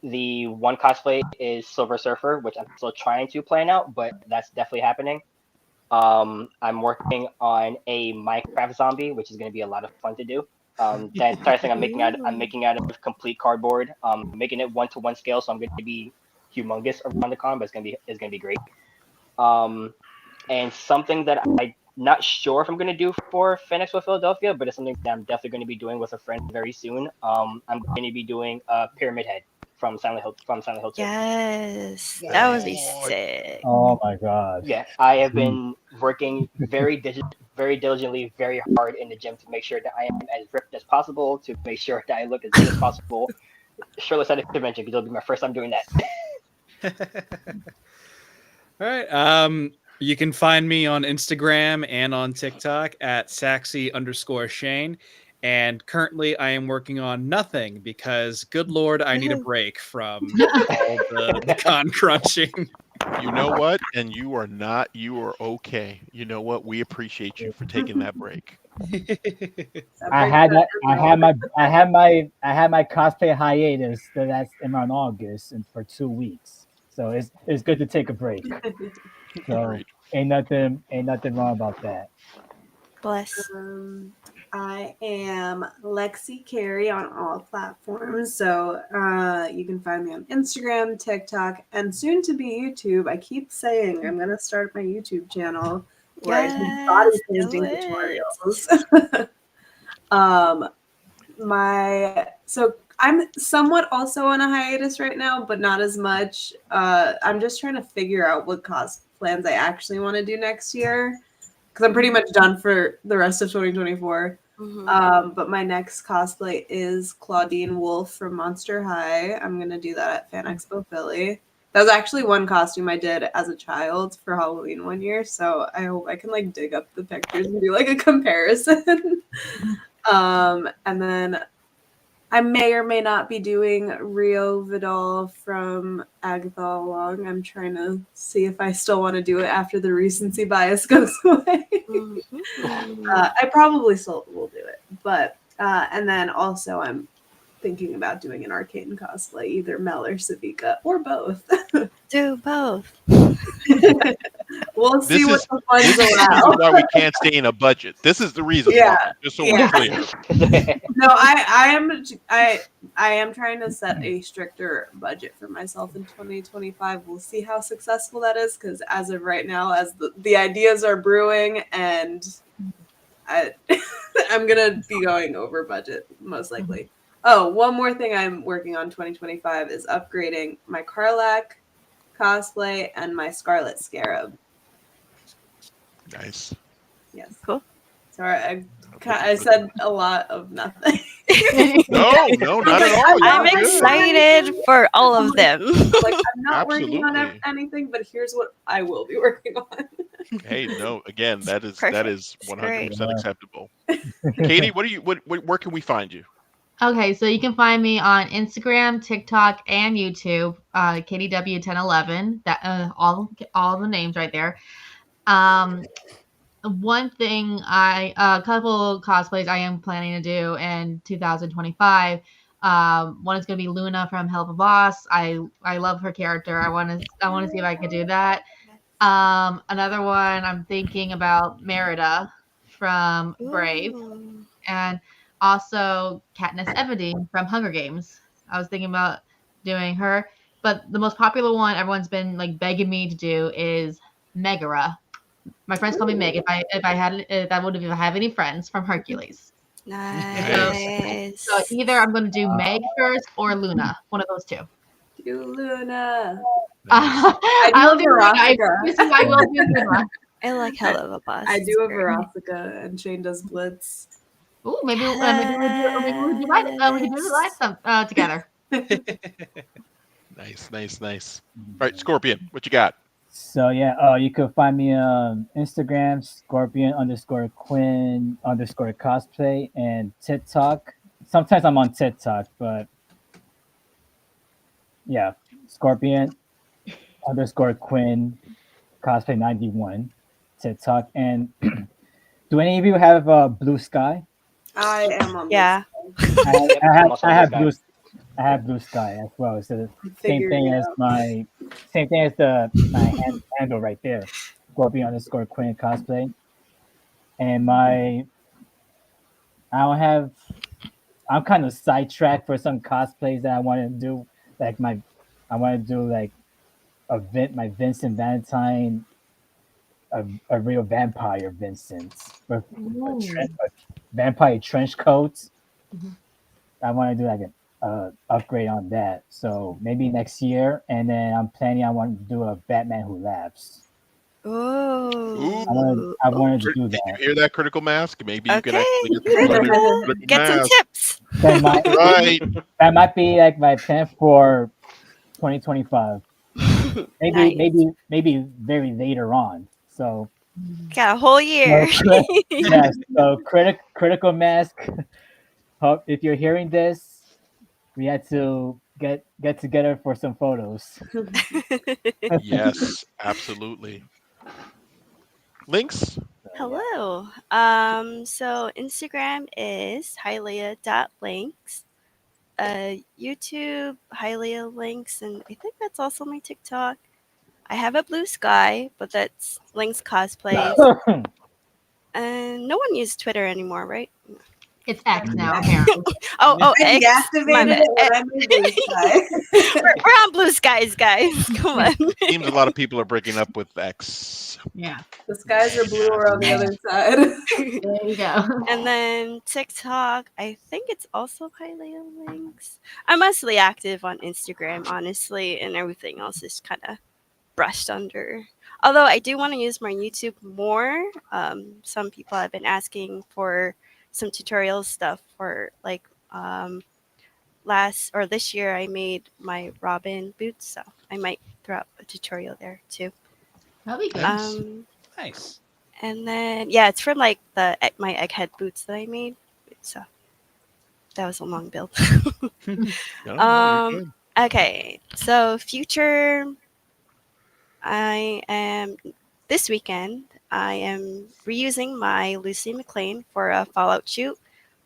The one cosplay is Silver Surfer, which I'm still trying to plan out, but that's definitely happening. I'm working on a Minecraft zombie, which is going to be a lot of fun to do. The entire thing I'm making out of complete cardboard. Making it 1-to-1 scale, so I'm going to be humongous around the con, but it's gonna be great. And something that I'm not sure if I'm going to do for Phoenix with Philadelphia, but it's something that I'm definitely going to be doing with a friend very soon. I'm going to be doing a Pyramid Head from Silent Hill 2. Yes, that would be sick. Oh my god. Yeah, I have been working very diligently, very hard in the gym to make sure that I am as ripped as possible, to make sure that I look as good as possible. Shirtless at a convention, because it'll be my first time doing that. All right. You can find me on Instagram and on TikTok at Saxy_Shane. And currently I am working on nothing because, good Lord, I need a break from all the con crunching. You know what? And you are okay. You know what? We appreciate you for taking that break. I had my cosplay hiatus that's in August and for 2 weeks. So it's good to take a break. So ain't nothing wrong about that. Bless. I am Lexi Carey on all platforms. So you can find me on Instagram, TikTok, and soon to be YouTube. I keep saying I'm going to start my YouTube channel where I do body painting tutorials. So I'm somewhat also on a hiatus right now, but not as much. I'm just trying to figure out what plans I actually want to do next year, because I'm pretty much done for the rest of 2024. But my next cosplay is Claudine Wolf from Monster High. I'm going to do that at Fan Expo Philly. That was actually one costume I did as a child for Halloween one year, so I hope I can dig up the pictures and do a comparison. And then I may or may not be doing Rio Vidal from Agatha All Along. I'm trying to see if I still want to do it after the recency bias goes away. I probably still will do it. But and then also I'm thinking about doing an Arcane cosplay, either Mel or Savika, or both. Do both. We'll see what the funds allow. This is the reason why we can't stay in a budget. This is the reason why, just so we're clear. No, I am trying to set a stricter budget for myself in 2025. We'll see how successful that is, because as of right now, as the ideas are brewing, and I'm gonna be going over budget most likely. Oh, one more thing I'm working on 2025 is upgrading my Karlach cosplay and my Scarlet Scarab. Nice. Yes. Cool. Sorry, I said a lot of nothing. No, not at all. I'm excited for all of them. I'm not working on anything, but here's what I will be working on. Hey, no, again, that is Perfect. 100% acceptable. Katie, where can we find you? Okay, so you can find me on Instagram, TikTok, and YouTube, KDW1011. That all the names right there. One thing a couple cosplays I am planning to do in 2025. One is going to be Luna from Help a Boss. I love her character. I want to see if I can do that. Another one I'm thinking about Merida from Brave, and also Katniss Everdeen from Hunger Games. I was thinking about doing her, but the most popular one everyone's been begging me to do is Megara. My friends call me Meg. If I have any friends from Hercules. Nice. So either I'm going to do Meg first or Luna. One of those two. Do Luna. I'll do Veronica. I will do Luna. I like Hell of a Boss. I do a Veronica, and Shane does Blitz. Ooh, maybe we can do live together. Nice. All right, Scorpion, what you got? So you can find me on Instagram, Scorpion_Quinn_cosplay, and TikTok. Sometimes I'm on TikTok, but yeah, Scorpion_Quinn cosplay 91 TikTok. And do any of you have Blue Sky? I am on. Yeah. I have Blue Sky as well. It's the same thing as my handle right there. Scorpion_Quinn cosplay. And I'm kind of sidetracked for some cosplays that I want to do. Like I want to do like my Vincent Valentine, a real vampire Vincent with a vampire trench coat. I want to do like an upgrade on that. So maybe next year, and then I'm planning. I want to do a Batman Who Laughs. Oh. I wanted to do Did that. you hear that, Critical Mask? Maybe you can Okay. actually get some Get some tips. Right. That might be like my plan for 2025. Nice. Maybe very later on. So Got a whole year. yes. So Critical Mask. Hope if you're hearing this, we had to get together for some photos. Yes, absolutely. Links? Hello. So Instagram is hylea.links. YouTube, Hylea links, and I think that's also my TikTok. I have a Blue Sky, but that's links cosplays. And no one uses Twitter anymore, right? It's X now, apparently. Oh, I X. My deactivated bad. it when I made Blue Sky. We're on Blue Skies, guys. Come on. Seems a lot of people are breaking up with X. Yeah. The skies are bluer on the other side. There you go. And then TikTok, I think it's also Hylea links. I'm mostly active on Instagram, honestly, and everything else is kind of brushed under. Although I do want to use my YouTube more. Some people have been asking for some tutorial stuff for like this year I made my Robin boots, so I might throw out a tutorial there too. That'll be good. Nice. And then yeah, it's from like my egghead boots that I made. So that was a long build. No, you're good. Okay, so future. This weekend, I am reusing my Lucy McLean for a Fallout shoot.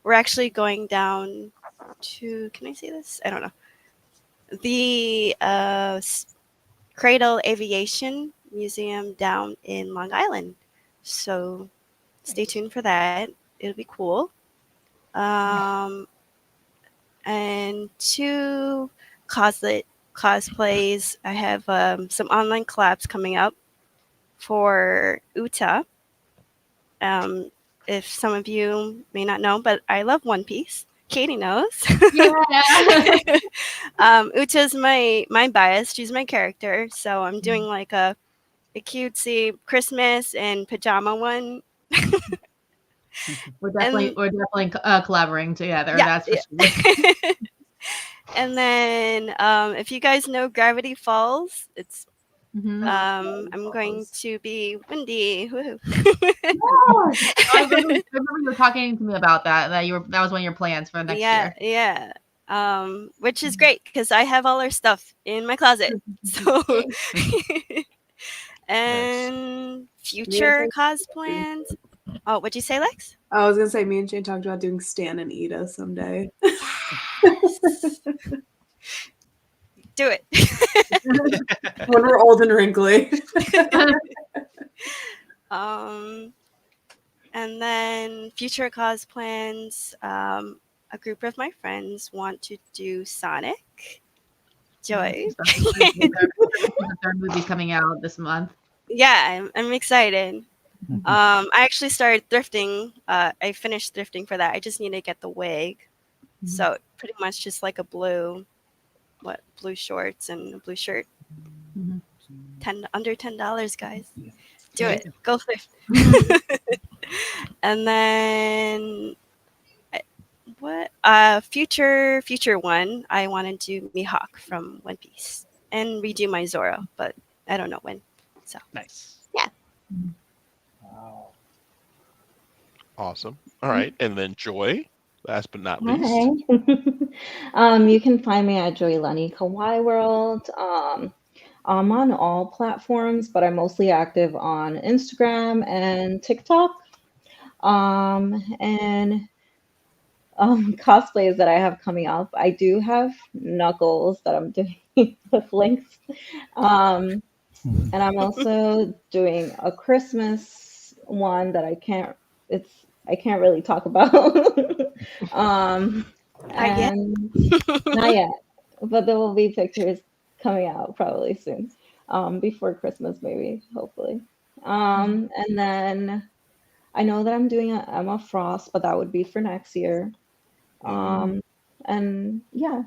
We're actually going down to, can I say this? I don't know. The Cradle Aviation Museum down in Long Island. So stay tuned for that. It'll be cool. And 2 cosplays. I have some online collabs coming up for Uta. If some of you may not know, but I love One Piece. Katie knows. Yeah. Uta's my bias. She's my character. So I'm doing like a cutesy Christmas and pajama one. We're definitely collaborating together. Yeah, That's for sure. And then if you guys know Gravity Falls, it's I'm going to be Wendy. Woohoo. I remember you were talking to me about that. That was one of your plans for next year. Yeah. Which is great because I have all our stuff in my closet. So and future cos plans. Oh, what'd you say, Lex? I was gonna say me and Jane talked about doing Stan and Ida someday. Do it. When we're old and wrinkly. And then future cos plans. A group of my friends want to do Sonic. Joy. The third movie coming out this month. Yeah, I'm excited. I actually started thrifting. I finished thrifting for that. I just need to get the wig. So pretty much just like a blue shorts and a blue shirt. Under $10, guys. Do it. Go thrift. And then future one, I want to do Mihawk from One Piece and redo my Zoro, but I don't know when. So nice. Yeah. Wow. Awesome. All right. And then Joy, last but not least. You can find me at Joy Lenny Kawaii World. I'm on all platforms, but I'm mostly active on Instagram and TikTok. And cosplays that I have coming up. I do have Knuckles that I'm doing with links. And I'm also doing a Christmas one that I can't really talk about. Not yet. And not yet, but there will be pictures coming out probably soon, before Christmas, maybe, hopefully. And then I know that I'm doing a Emma Frost, but that would be for next year. And yeah,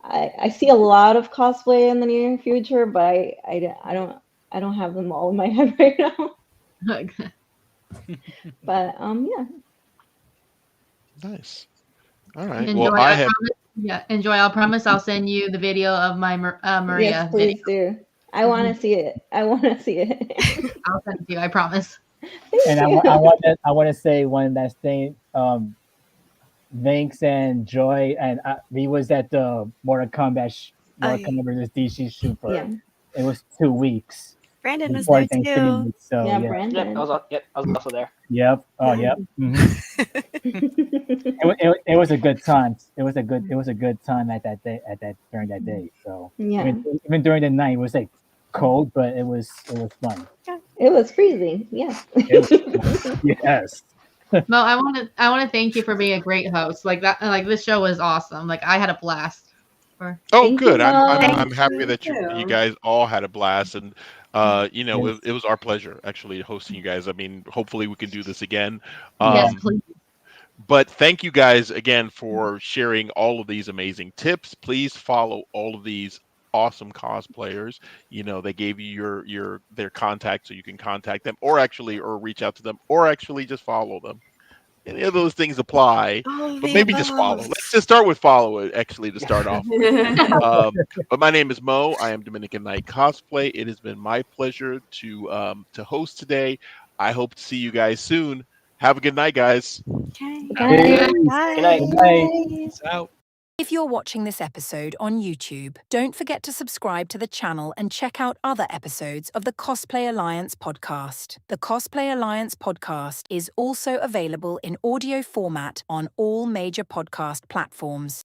I see a lot of cosplay in the near future, but I don't have them all in my head right now. Okay. But yeah. Nice. All right. Enjoy. Well, I have. Enjoy. I'll promise I'll send you the video of my Maria Yes, please video. do. I want to see it. I'll send it to you. I promise. And I want to say one last thing. Vinx and Joy and we was at the Mortal Kombat vs. DC Super. Yeah. It was 2 weeks. Brandon was before there Thanksgiving too. week, so Yeah, yeah. Brandon. Yep, I was also there. Yep. Oh, yep. It was a good time. It was a good time at that day. During that day. So Yeah. even during the night, it was like cold, but it was fun. It was freezing. Yeah. Yes. No, I want to thank you for being a great host. Like that. Like this show was awesome. Like I had a blast. Oh, Thank good. you, I'm Mom. happy that you too. guys all had a blast, and Yes. it was our pleasure actually hosting you guys. I mean, hopefully we can do this again. Yes, please. But thank you guys again for sharing all of these amazing tips. Please follow all of these awesome cosplayers. They gave you their contact so you can contact them or reach out to them or actually just follow them. Any of those things apply, but maybe just follow. Let's just start with follow it actually to start off. But my name is Mo. I am DomiNYcanKnyght Cosplay. It has been my pleasure to host today. I hope to see you guys soon. Have a good night, guys. Okay. Guys. Bye. Good night. Good night. Peace out. If you're watching this episode on YouTube, don't forget to subscribe to the channel and check out other episodes of the Cosplay Alliance podcast. The Cosplay Alliance podcast is also available in audio format on all major podcast platforms.